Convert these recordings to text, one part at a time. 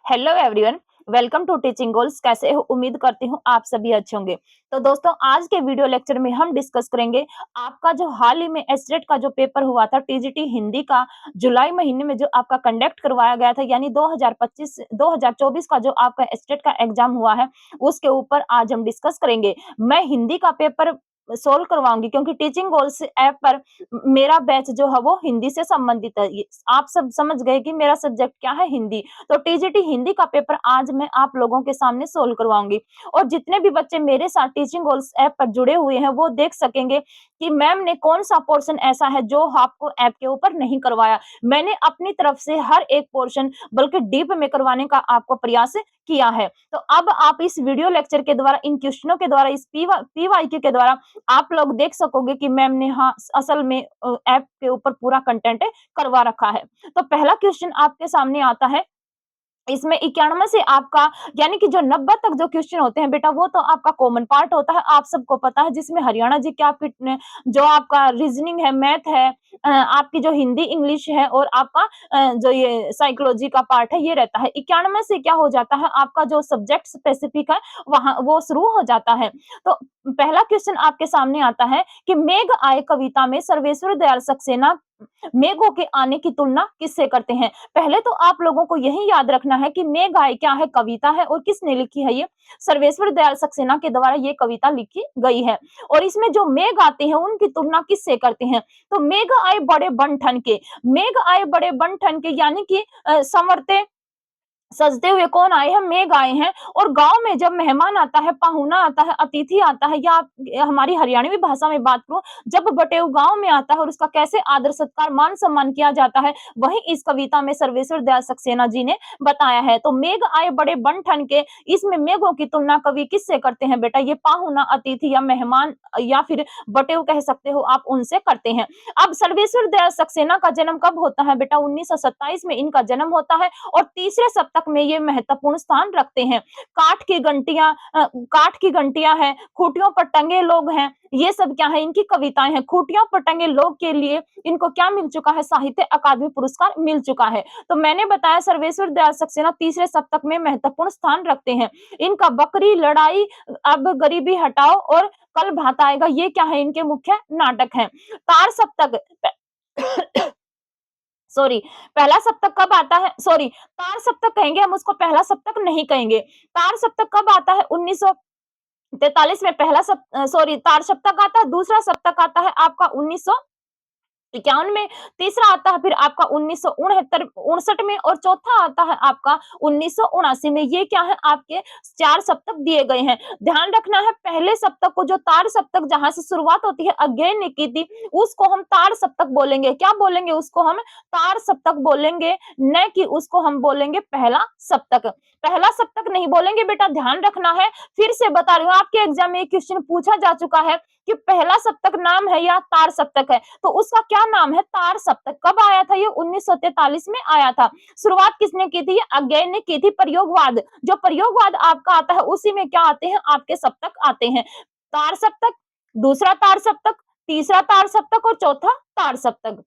Hello everyone. Welcome to teaching goals. कैसे हो? उम्मीद करती हूँ आप सभी अच्छे होंगे। तो दोस्तों, आज के वीडियो लेक्चर में हम डिस्कस करेंगे आपका जो हाल ही में एसटेट का जो पेपर हुआ था टीजीटी हिंदी का, जुलाई महीने में जो आपका कंडक्ट करवाया गया था, यानी 2025 2024 का जो आपका एसटेट का एग्जाम हुआ है, उसके ऊपर आज हम डिस्कस करेंगे। मैं हिंदी का पेपर सोल्व करवाऊंगी क्योंकि टीचिंग गोल्स ऐप पर मेरा बैच जो है वो हिंदी से संबंधित है। आप सब समझ गए कि मेरा सब्जेक्ट क्या है, हिंदी। तो टीजीटी हिंदी का पेपर आज मैं आप लोगों के सामने सोल्व करवाऊंगी और जितने भी बच्चे मेरे साथ टीचिंग गोल्स ऐप पर जुड़े हुए हैं वो देख सकेंगे कि मैम ने कौन सा पोर्शन ऐसा है जो आपको ऐप के ऊपर नहीं करवाया। मैंने अपनी तरफ से हर एक पोर्शन बल्कि डीप में करवाने का आपको प्रयास किया है। तो अब आप इस वीडियो लेक्चर के द्वारा, इन क्वेश्चनों के द्वारा, इस पीवाईक्यू के द्वारा आप लोग देख सकोगे कि मैम ने हाँ असल में ऐप के ऊपर पूरा कंटेंट करवा रखा है। तो पहला क्वेश्चन आपके सामने आता है। इसमें 91 से आपका यानी कि जो 90 तक जो क्वेश्चन होते हैं बेटा, वो तो आपका कॉमन पार्ट होता है, आप सबको पता है, जिसमें हरियाणा जी क्या फिट जो आपका रीजनिंग है, मैथ है, आपकी जो हिंदी इंग्लिश है और आपका जो ये साइकोलॉजी का पार्ट है, ये रहता है। 91 से क्या हो जाता है, आपका जो सब्जेक्ट स्पेसिफिक है वहां वो शुरू हो जाता है। तो पहला क्वेश्चन आपके सामने आता है कि मेघ आए कविता में सर्वेश्वर दयाल सक्सेना मेघों के आने की तुलना किससे करते हैं। पहले तो आप लोगों को यही याद रखना है कि मेघ आए क्या है, कविता है, और किसने लिखी है, ये सर्वेश्वर दयाल सक्सेना के द्वारा ये कविता लिखी गई है। और इसमें जो मेघ आते हैं उनकी तुलना किससे करते हैं, तो मेघ आए बड़े बन ठन के, मेघ आए बड़े बन ठन के यानी कि संवरते सजते हुए कौन आए हैं, मेघ आए हैं। और गांव में जब मेहमान आता है, पाहुना आता है, अतिथि आता है, या हमारी हरियाणवी भाषा में बात करूं, जब बटेऊ गांव में आता है और उसका कैसे आदर सत्कार मान सम्मान किया जाता है, वही इस कविता में सर्वेश्वर दयाल सक्सेना जी ने बताया है। तो मेघ आए बड़े बन ठन के, इसमें मेघों की तुलना कवि किससे करते हैं बेटा, ये पाहुना, अतिथि या मेहमान या फिर बटेऊ कह सकते हो आप, उनसे करते हैं। अब सर्वेश्वर दयाल सक्सेना का जन्म कब होता है बेटा, 1927 में इनका जन्म होता है और तीसरे सप्तक में ये महत्वपूर्ण स्थान रखते हैं। काठ की घंटियां हैं, खूटियों पर टंगे लोग हैं, ये सब क्या है, इनकी कविताएं हैं। खूटियों पर टंगे लोग के लिए इनको क्या मिल चुका है, साहित्य अकादमी पुरस्कार मिल चुका है। तो मैंने बताया सर्वेश्वर दयाल सक्सेना तीसरे सप्तक में महत्वपूर्ण स्थान रखते हैं। इनका बकरी लड़ाई, अब गरीबी हटाओ और कल भात आएगा, ये क्या है, इनके मुख्य नाटक हैं। तार सप्तक सॉरी, पहला सप्तक कब आता है, सॉरी तार सप्तक कहेंगे हम उसको, पहला सप्तक नहीं कहेंगे। तार सप्तक कब आता है, 1943 में पहला सॉरी तार सप्तक आता है। दूसरा सप्तक आता है आपका 1951 में, तीसरा आता है फिर आपका 1969 में, और चौथा आता है आपका 1979 में। ये क्या है, आपके 4 सप्तक दिए गए हैं। ध्यान रखना है, पहले सप्तक को, जो तार सप्तक जहां से शुरुआत होती है अज्ञेय निकिति, उसको हम तार सप्तक बोलेंगे। क्या बोलेंगे उसको, हम तार सप्तक बोलेंगे, न कि उसको हम बोलेंगे पहला सप्तक। पहला सप्तक नहीं बोलेंगे बेटा, ध्यान रखना है। फिर से बता रही हूँ, आपके एग्जाम में एक क्वेश्चन पूछा जा चुका है कि पहला सप्तक नाम है या तार सप्तक है, तो उसका क्या नाम है, तार सप्तक। कब आया था ये, 1943 में आया था। शुरुआत किसने की थी, ये अज्ञेय ने की थी। प्रयोगवाद, जो प्रयोगवाद आपका आता है उसी में क्या आते हैं, आपके सप्तक आते हैं। तार सप्तक, दूसरा तार सप्तक, तीसरा तार सप्तक और चौथा तार सप्तक।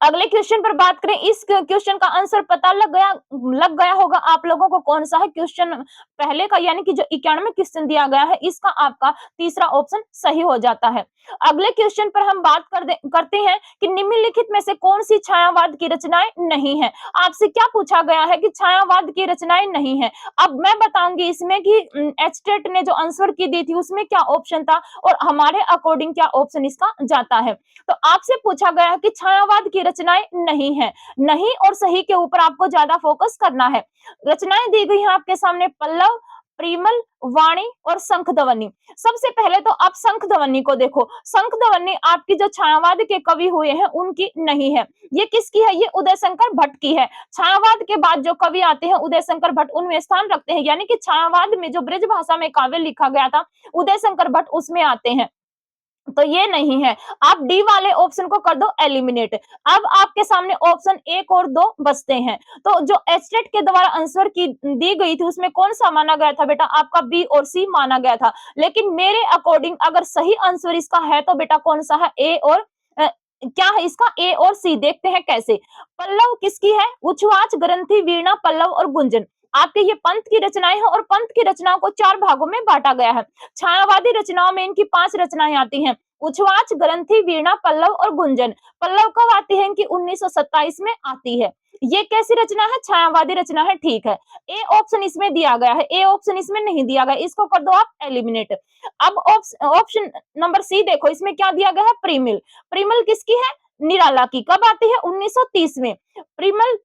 अगले क्वेश्चन पर बात करें, इस क्वेश्चन का आंसर पता लग गया होगा आप लोगों को कौन सा है क्वेश्चन पहले का, यानी कि जो 91 क्वेश्चन दिया गया है, इसका आपका तीसरा ऑप्शन सही हो जाता है। अगले क्वेश्चन पर हम बात करते हैं कि निम्नलिखित में से कौन सी छायावाद की रचनाएं नहीं है। आपसे क्या पूछा गया है कि छायावाद की रचनाएं नहीं है। अब मैं बताऊंगी इसमें कि एचटेट ने जो आंसर की दी थी उसमें क्या ऑप्शन था और हमारे अकॉर्डिंग क्या ऑप्शन इसका जाता है। तो आपसे पूछा गया है कि छायावाद की रचनाएं नहीं है, नहीं और सही के ऊपर आपको ज्यादा फोकस करना है। रचनाएं दी गई हैं आपके सामने, पल्लव, परिमल, वाणी और शंखध्वनि। सबसे पहले तो आप शंखध्वनि को देखो। शंखध्वनि आपकी जो छायावाद के कवि हुए हैं उनकी नहीं है, ये किसकी है, ये उदय शंकर भट्ट की है। छायावाद के बाद जो कवि आते हैं उदय शंकर भट्ट उनमें स्थान रखते हैं, यानी कि छायावाद में जो ब्रज भाषा में काव्य लिखा गया था उदय शंकर भट्ट उसमें आते हैं, तो ये नहीं है। आप डी वाले ऑप्शन को कर दो एलिमिनेट। अब आपके सामने ऑप्शन 1 और 2 बचते हैं। तो जो एस्टेट के द्वारा आंसर की दी गई थी उसमें कौन सा माना गया था बेटा, आपका बी और सी माना गया था। लेकिन मेरे अकॉर्डिंग अगर सही आंसर इसका है तो बेटा कौन सा है, ए और क्या है इसका ए और सी, देखते हैं कैसे। पल्लव किसकी है? उच्छ्वाच, ग्रंथि, वीणा, पल्लव और गुंजन। आपके ये पंत की रचनाएं हैं और पंत की रचनाओं को 4 भागों में बांटा गया है। छायावादी रचनाओं में इनकी 5 रचनाएं आती हैं। उच्छ्वाच, ग्रंथि, वीणा, पल्लव और गुंजन। पल्लव कब आती है? इनकी 1927 में आती है। ये कैसी रचना है? छायावादी रचना है, ठीक है। ए ऑप्शन इसमें दिया गया है, ए ऑप्शन इसमें नहीं दिया गया, इसको कर दो आप एलिमिनेट। अब ऑप्शन नंबर सी देखो, इसमें क्या दिया गया है? प्रीमिल। प्रीमिल किसकी है? निराला की। कब आती है? 1930 में। प्रीमिल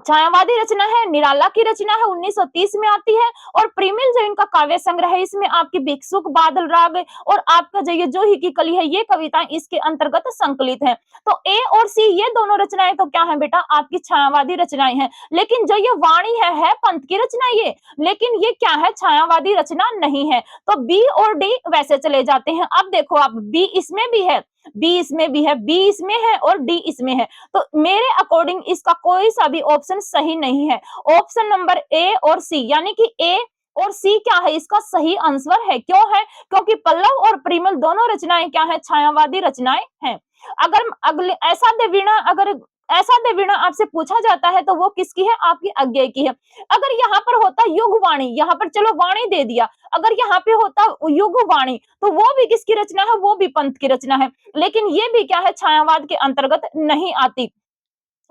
छायावादी रचना है, निराला की रचना है, 1930 में आती है। और प्रीमिल जो इनका काव्य संग्रह है, इसमें आपकी भिक्षुक, बादल राग और आपका जो ये जो ही की कली है, ये कविताएं इसके अंतर्गत संकलित हैं। तो ए और सी ये दोनों रचनाएं तो क्या है बेटा? आपकी छायावादी रचनाएं हैं। लेकिन जो ये वाणी है पंत की रचना ये, लेकिन ये क्या है? छायावादी रचना नहीं है। तो बी और डी वैसे चले जाते हैं। अब देखो आप, बी इसमें भी है, बी इसमें भी है, बी इसमें है और डी इसमें है। तो मेरे अकॉर्डिंग इसका कोई सा भी ऑप्शन सही नहीं है। ऑप्शन नंबर ए और सी, यानी कि ए और सी क्या है? इसका सही आंसर है। क्यों है? क्योंकि पल्लव और प्रीमल दोनों रचनाएं क्या है? छायावादी रचनाएं हैं। अगर अगले ऐसा देवीणा, अगर ऐसा देवीणा आपसे पूछा जाता है तो वो किसकी है? आपकी अज्ञेय की है। अगर यहाँ पर होता युग वाणी, यहाँ पर चलो वाणी दे दिया, अगर यहाँ पे होता युग वाणी तो वो भी किसकी रचना है? वो भी पंत की रचना है। लेकिन ये भी क्या है? छायावाद के अंतर्गत नहीं आती।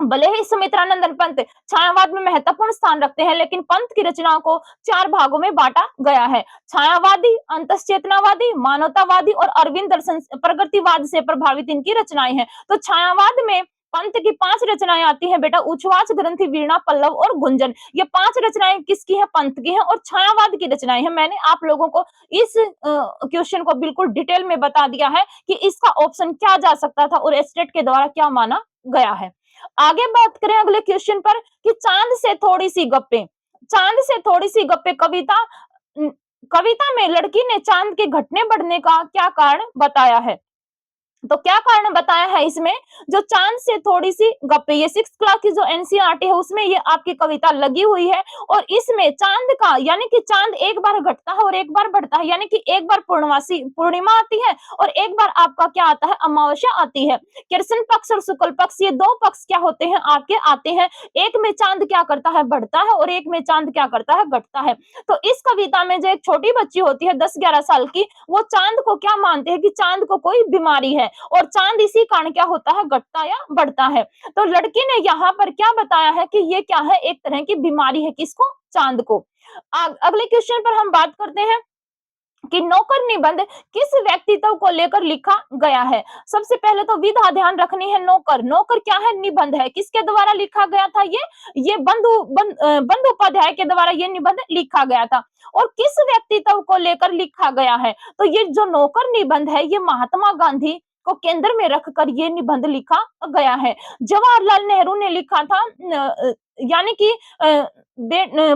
भले ही सुमित्रानंदन पंत छायावाद में महत्वपूर्ण स्थान रखते हैं, लेकिन पंत की रचनाओं को 4 भागों में बांटा गया है। छायावादी, अंतश्चेतनावादी, मानवतावादी और अरविंद दर्शन प्रगतिवाद से प्रभावित इनकी रचनाएं हैं। तो छायावाद में पंत की 5 रचनाएं आती हैं बेटा, उच्छ्वाच, ग्रंथि, वीणा, पल्लव और गुंजन। ये 5 रचनाएं किसकी है? पंत की है और छायावाद की रचनाएं हैं। मैंने आप लोगों को इस क्वेश्चन को बिल्कुल डिटेल में बता दिया है कि इसका ऑप्शन क्या जा सकता था और एस्टेट के द्वारा क्या माना गया है। आगे बात करें अगले क्वेश्चन पर कि चांद से थोड़ी सी गप्पे। चांद से थोड़ी सी गप्पे कविता, कविता में लड़की ने चांद के घटने बढ़ने का क्या कारण बताया है? तो क्या कारण बताया है इसमें? जो चांद से थोड़ी सी गप्पे, ये 6th क्लास की जो एनसीईआरटी है उसमें ये आपकी कविता लगी हुई है। और इसमें चांद का, यानी कि चांद एक बार घटता है और एक बार बढ़ता है, यानी कि एक बार पूर्णमासी पूर्णिमा आती है और एक बार आपका क्या आता है? अमावस्या आती है। कृष्ण पक्ष और शुक्ल पक्ष, ये 2 पक्ष क्या होते हैं? आपके आते हैं। एक में चांद क्या करता है? बढ़ता है और एक में चांद क्या करता है? घटता है। तो इस कविता में जो एक छोटी बच्ची होती है 10-11 साल की, वो चांद को क्या मानते हैं? कि चांद को कोई बीमारी है और चांद इसी कारण क्या होता है? घटता या बढ़ता है। तो लड़की ने यहाँ पर क्या बताया है? कि ये क्या है? एक तरह की बीमारी है। किसको? चांद को। अगले क्वेश्चन पर हम बात करते हैं कि नौकर निबंध किस व्यक्तित्व को लेकर लिखा गया है? सबसे पहले तो विधा ध्यान रखनी है। नौकर, नौकर क्या है? निबंध है। किसके द्वारा लिखा गया था? ये बंदोपाध्याय के द्वारा ये निबंध लिखा गया था। और किस व्यक्तित्व को लेकर लिखा गया है? तो ये जो नौकर निबंध है, ये महात्मा गांधी को केंद्र में रखकर ये निबंध लिखा गया है। जवाहरलाल नेहरू ने लिखा था, यानी कि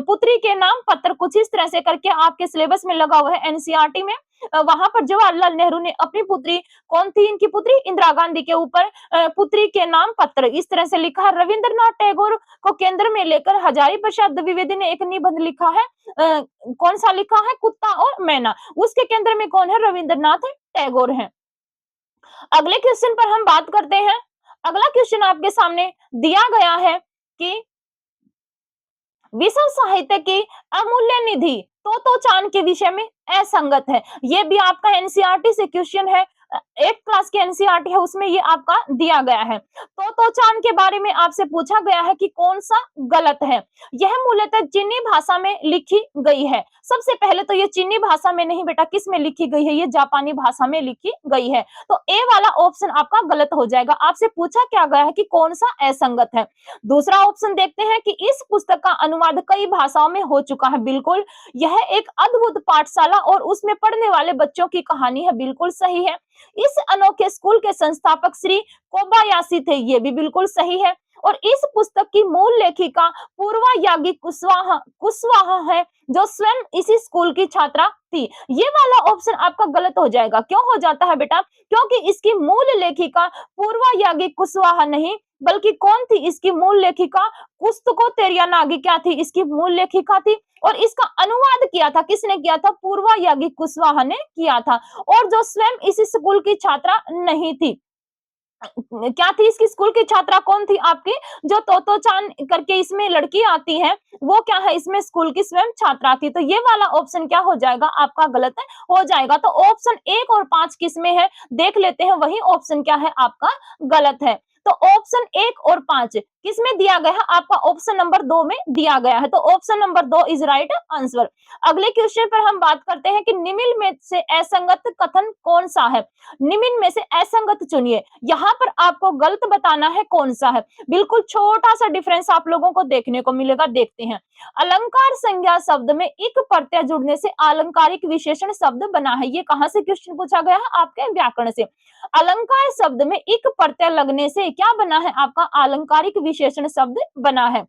पुत्री के नाम पत्र, कुछ इस तरह से करके आपके सिलेबस में लगा हुआ है एनसीईआरटी में। वहां पर जवाहरलाल नेहरू ने अपनी पुत्री, कौन थी इनकी पुत्री? इंदिरा गांधी के ऊपर पुत्री के नाम पत्र इस तरह से लिखा है। रविंद्रनाथ टैगोर को केंद्र में लेकर हजारी प्रसाद द्विवेदी ने एक निबंध लिखा है। कौन सा लिखा है? कुत्ता और मैना। उसके केंद्र में कौन है? रविंद्रनाथ टैगोर है। अगले क्वेश्चन पर हम बात करते हैं। अगला क्वेश्चन आपके सामने दिया गया है कि विश्व साहित्य की अमूल्य निधि तो चांद के विषय में असंगत है। ये भी आपका एनसीईआरटी से क्वेश्चन है। 8th क्लास की एनसीईआरटी है, उसमें ये आपका दिया गया है। तो चांद के बारे में आपसे पूछा गया है कि कौन सा गलत है। यह मूलतः चीनी भाषा में लिखी गई है। सबसे पहले तो ये चीनी भाषा में नहीं बेटा, किस में लिखी गई है? ये जापानी भाषा में लिखी गई है। तो ए वाला ऑप्शन आपका गलत हो जाएगा। आपसे पूछा क्या गया है कि कौन सा असंगत है। दूसरा ऑप्शन देखते हैं कि इस पुस्तक का अनुवाद कई भाषाओं में हो चुका है। बिल्कुल, यह एक अद्भुत पाठशाला और उसमें पढ़ने वाले बच्चों की कहानी है। बिल्कुल सही है। इस अनोखे स्कूल के संस्थापक श्री कोबायाशी थे। ये भी बिल्कुल सही है। और इस पुस्तक की मूल लेखिका पूर्वा यागी कुशवाहा है, जो स्वयं इसी स्कूल की छात्रा थी। ये वाला ऑप्शन आपका गलत हो जाएगा। क्यों हो जाता है बेटा? क्योंकि इसकी मूल लेखिका पूर्वा यागी कुशवाहा नहीं, बल्कि कौन थी इसकी मूल लेखिका? कुस्तको तेरियानागी क्या थी? इसकी मूल लेखिका थी। और इसका अनुवाद किया था किसने? किया था पूर्वा यागी कुशवाहा ने किया था, और जो स्वयं इसी स्कूल की छात्रा नहीं थी। क्या थी इसकी स्कूल की छात्रा कौन थी आपकी? जो तोतो चान करके इसमें लड़की आती है, वो क्या है इसमें स्कूल की स्वयं छात्रा थी। तो ये वाला ऑप्शन क्या हो जाएगा आपका गलत है, हो जाएगा। तो ऑप्शन 1 और 5 किसमें है? देख लेते हैं, वही ऑप्शन क्या है आपका गलत है। तो ऑप्शन 1 और 5 किसमें दिया गया है? आपका ऑप्शन नंबर 2 में दिया गया है। तो option number 2 is right answer. अगले क्वेश्चन पर हम बात करते हैं कि निम्न में से असंगत कथन कौन सा है? निम्न में से असंगत चुनिए। यहाँ पर आपको गलत बताना है कौन सा है। बिल्कुल छोटा सा डिफरेंस आप लोगों को देखने को मिलेगा, देखते हैं। अलंकार संज्ञा शब्द में इक प्रत्यय जुड़ने से अलंकारिक विशेषण शब्द बना है। ये कहां से क्वेश्चन पूछा गया है? आपके व्याकरण से। अलंकार शब्द में इक प्रत्यय लगने से क्या बना है? आपका अलंकारिक विशेषण शब्द बना है।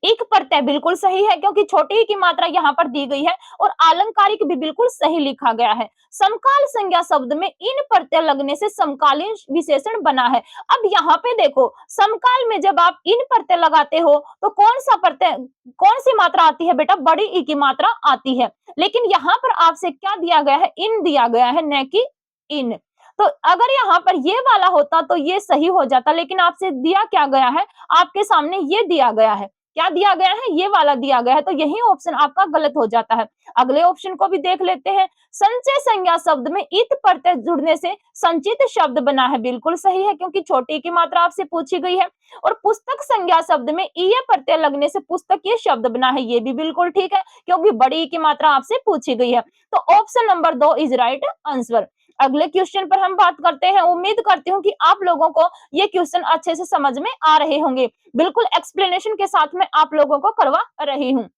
एक प्रत्यय बिल्कुल सही है, क्योंकि छोटी ई की मात्रा यहाँ पर दी गई है, और अलंकारिक भी बिल्कुल सही लिखा गया है। समकाल संज्ञा शब्द में इन प्रत्यय लगने से समकालीन विशेषण बना है। अब यहाँ पे देखो, समकाल में जब आप इन प्रत्यय लगाते हो तो कौन सा प्रत्यय, कौन सी मात्रा आती है बेटा? बड़ी ई की मात्रा आती है। लेकिन यहाँ पर आपसे क्या दिया गया है? इन दिया गया है, न कि इन। तो अगर यहाँ पर ये वाला होता तो ये सही हो जाता, लेकिन आपसे दिया क्या गया है? आपके सामने ये दिया गया है। क्या दिया गया है? ये वाला दिया गया है। तो यही ऑप्शन आपका गलत हो जाता है। अगले ऑप्शन को भी देख लेते हैं। संचय संज्ञा शब्द में इत प्रत्यय जुड़ने से संचित शब्द बना है। बिल्कुल सही है, क्योंकि छोटी की मात्रा आपसे पूछी गई है। और पुस्तक संज्ञा शब्द में ईय प्रत्यय लगने से पुस्तकीय शब्द बना है। ये भी बिल्कुल ठीक है, क्योंकि बड़ी की मात्रा आपसे पूछी गई है। तो option number 2 is right answer. अगले क्वेश्चन पर हम बात करते हैं। उम्मीद करती हूँ कि आप लोगों को ये क्वेश्चन अच्छे से समझ में आ रहे होंगे। बिल्कुल एक्सप्लेनेशन के साथ में आप लोगों को करवा रही हूँ।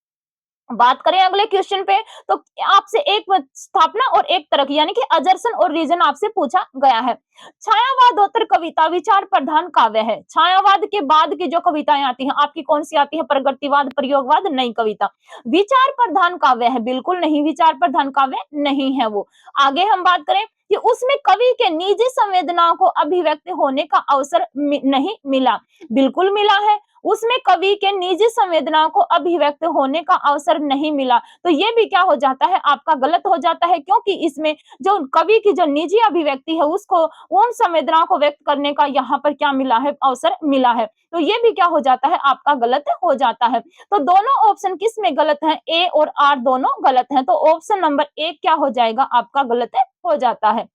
बात करें अगले क्वेश्चन पे, तो आपसे एक स्थापना और एक तरक, यानी कि अजर्सन और रीजन आपसे पूछा गया है। छायावादोत्तर कविता विचार प्रधान काव्य है। छायावाद के बाद की जो कविताएं आती हैं आपकी कौन सी आती है? प्रगतिवाद, प्रयोगवाद, नई कविता। विचार प्रधान काव्य है? बिल्कुल नहीं, विचार प्रधान काव्य नहीं है वो। आगे हम बात करें कि उसमें कवि के निजी संवेदनाओं को अभिव्यक्त होने का अवसर नहीं मिला। बिल्कुल मिला है, उसमें कवि के निजी संवेदनाओं को अभिव्यक्त होने का अवसर नहीं मिला। तो ये भी क्या हो जाता है? आपका गलत हो जाता है, क्योंकि इसमें जो कवि की जो निजी अभिव्यक्ति है उसको, उन संवेदनाओं को व्यक्त करने का यहाँ पर क्या मिला है? अवसर मिला है। तो ये भी क्या हो जाता है? आपका गलत हो जाता है। तो दोनों ऑप्शन किस में गलत है? ए और आर दोनों गलत हैं। तो ऑप्शन नंबर 1 क्या हो जाएगा? आपका गलत हो जाता है।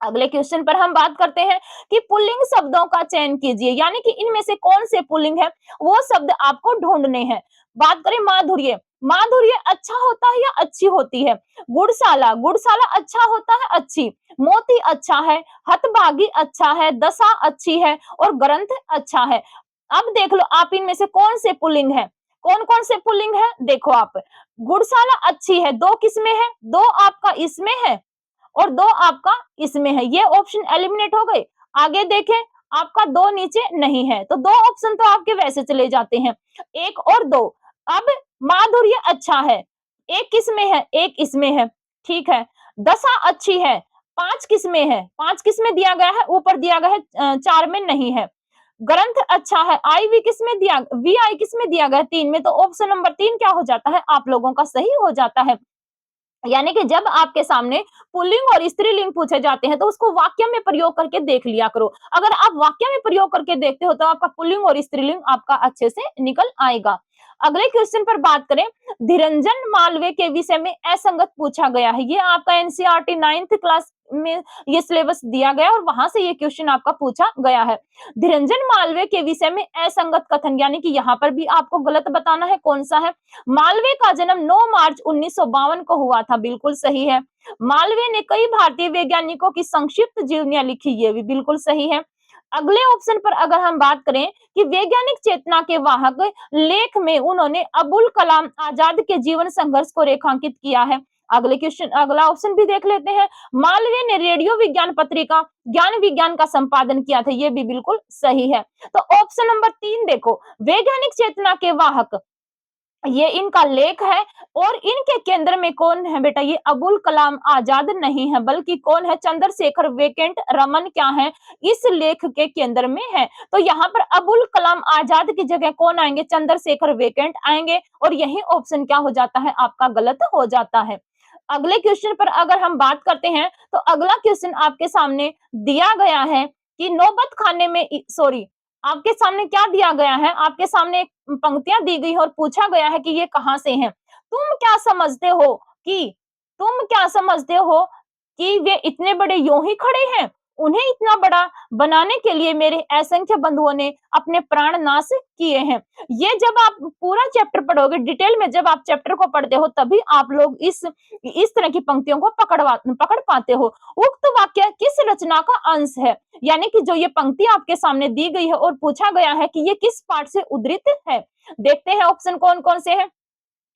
अगले क्वेश्चन पर हम बात करते हैं कि पुल्लिंग शब्दों का चयन कीजिए, यानी कि इनमें से कौन से पुल्लिंग है वो शब्द आपको ढूंढने हैं। बात करें माधुर्य, माधुर्य अच्छा होता है या अच्छी होती है? गुड़शाला, गुड़शाला अच्छा होता है, अच्छी। मोती अच्छा है, हतभागी अच्छा है, दशा अच्छी है, और ग्रंथ अच्छा है। अब देख लो आप इनमें से कौन से पुल्लिंग है, कौन कौन से पुल्लिंग है? देखो आप, गुड़शाला अच्छी है, दो किसमें है? दो आपका इसमें है, और दो आपका इसमें है। ये ऑप्शन एलिमिनेट हो गए। आगे देखें, आपका दो नीचे नहीं है, तो दो ऑप्शन तो आपके वैसे चले जाते हैं, एक और दो। अब माधुर्य अच्छा है, एक किसमें है? एक इसमें है, ठीक है। दशा अच्छी है, पांच किसमें है? पांच किसमें दिया गया है? ऊपर दिया गया है, चार में नहीं है। ग्रंथ अच्छा है, आई वी किसमें दिया, वी आई किसमें दिया गया है? तीन में। तो ऑप्शन नंबर 3 क्या हो जाता है? आप लोगों का सही हो जाता है। यानी कि जब आपके सामने पुल्लिंग और स्त्रीलिंग पूछे जाते हैं तो उसको वाक्य में प्रयोग करके देख लिया करो। अगर आप वाक्य में प्रयोग करके देखते हो तो आपका पुल्लिंग और स्त्रीलिंग आपका अच्छे से निकल आएगा। अगले क्वेश्चन पर बात करें, धीरंजन मालवीय के विषय में असंगत पूछा गया है। ये आपका एनसीईआरटी 9th क्लास में ये सिलेबस दिया गया और वहां से ये क्वेश्चन आपका पूछा गया है। धीरंजन मालवीय के विषय में असंगत कथन, यानी कि यहाँ पर भी आपको गलत बताना है कौन सा है। मालवीय का जन्म 9 मार्च 1952 को हुआ था। बिल्कुल सही है। मालवीय ने कई भारतीय वैज्ञानिकों की संक्षिप्त जीवनियां लिखी, ये भी बिल्कुल सही है। अगले ऑप्शन पर अगर हम बात करें कि वैज्ञानिक चेतना के वाहक लेख में उन्होंने अबुल कलाम आजाद के जीवन संघर्ष को रेखांकित किया है। अगले क्वेश्चन, अगला ऑप्शन भी देख लेते हैं। मालवीय ने रेडियो विज्ञान पत्रिका ज्ञान विज्ञान का संपादन किया था, ये भी बिल्कुल सही है। तो ऑप्शन नंबर 3 देखो, वैज्ञानिक चेतना के वाहक, ये इनका लेख है, और इनके केंद्र में कौन है बेटा? ये अबुल कलाम आजाद नहीं है, बल्कि कौन है? चंद्रशेखर वेंकट रमन क्या है? इस लेख के केंद्र में है। तो यहाँ पर अबुल कलाम आजाद की जगह कौन आएंगे? चंद्रशेखर वेंकट आएंगे, और यही ऑप्शन क्या हो जाता है? आपका गलत हो जाता है। अगले क्वेश्चन पर अगर हम बात करते हैं तो अगला क्वेश्चन आपके सामने दिया गया है कि नौबत खाने में सॉरी, आपके सामने क्या दिया गया है, आपके सामने पंक्तियां दी गई है और पूछा गया है कि ये कहां से हैं। तुम क्या समझते हो कि तुम क्या समझते हो कि वे इतने बड़े यूं ही खड़े हैं? उन्हें इतना बड़ा बनाने के लिए मेरे असंख्य बंधुओं ने अपने प्राण नाश किए हैं। ये जब आप पूरा चैप्टर पढ़ोगे, डिटेल में जब आप चैप्टर को पढ़ते हो, तभी आप लोग इस तरह की पंक्तियों को पकड़ पाते हो। उक्त वाक्य किस रचना का अंश है? यानी कि जो ये पंक्ति आपके सामने दी गई है और पूछा गया है कि ये किस पाठ से उद्धृत है। देखते हैं ऑप्शन कौन कौन से हैं।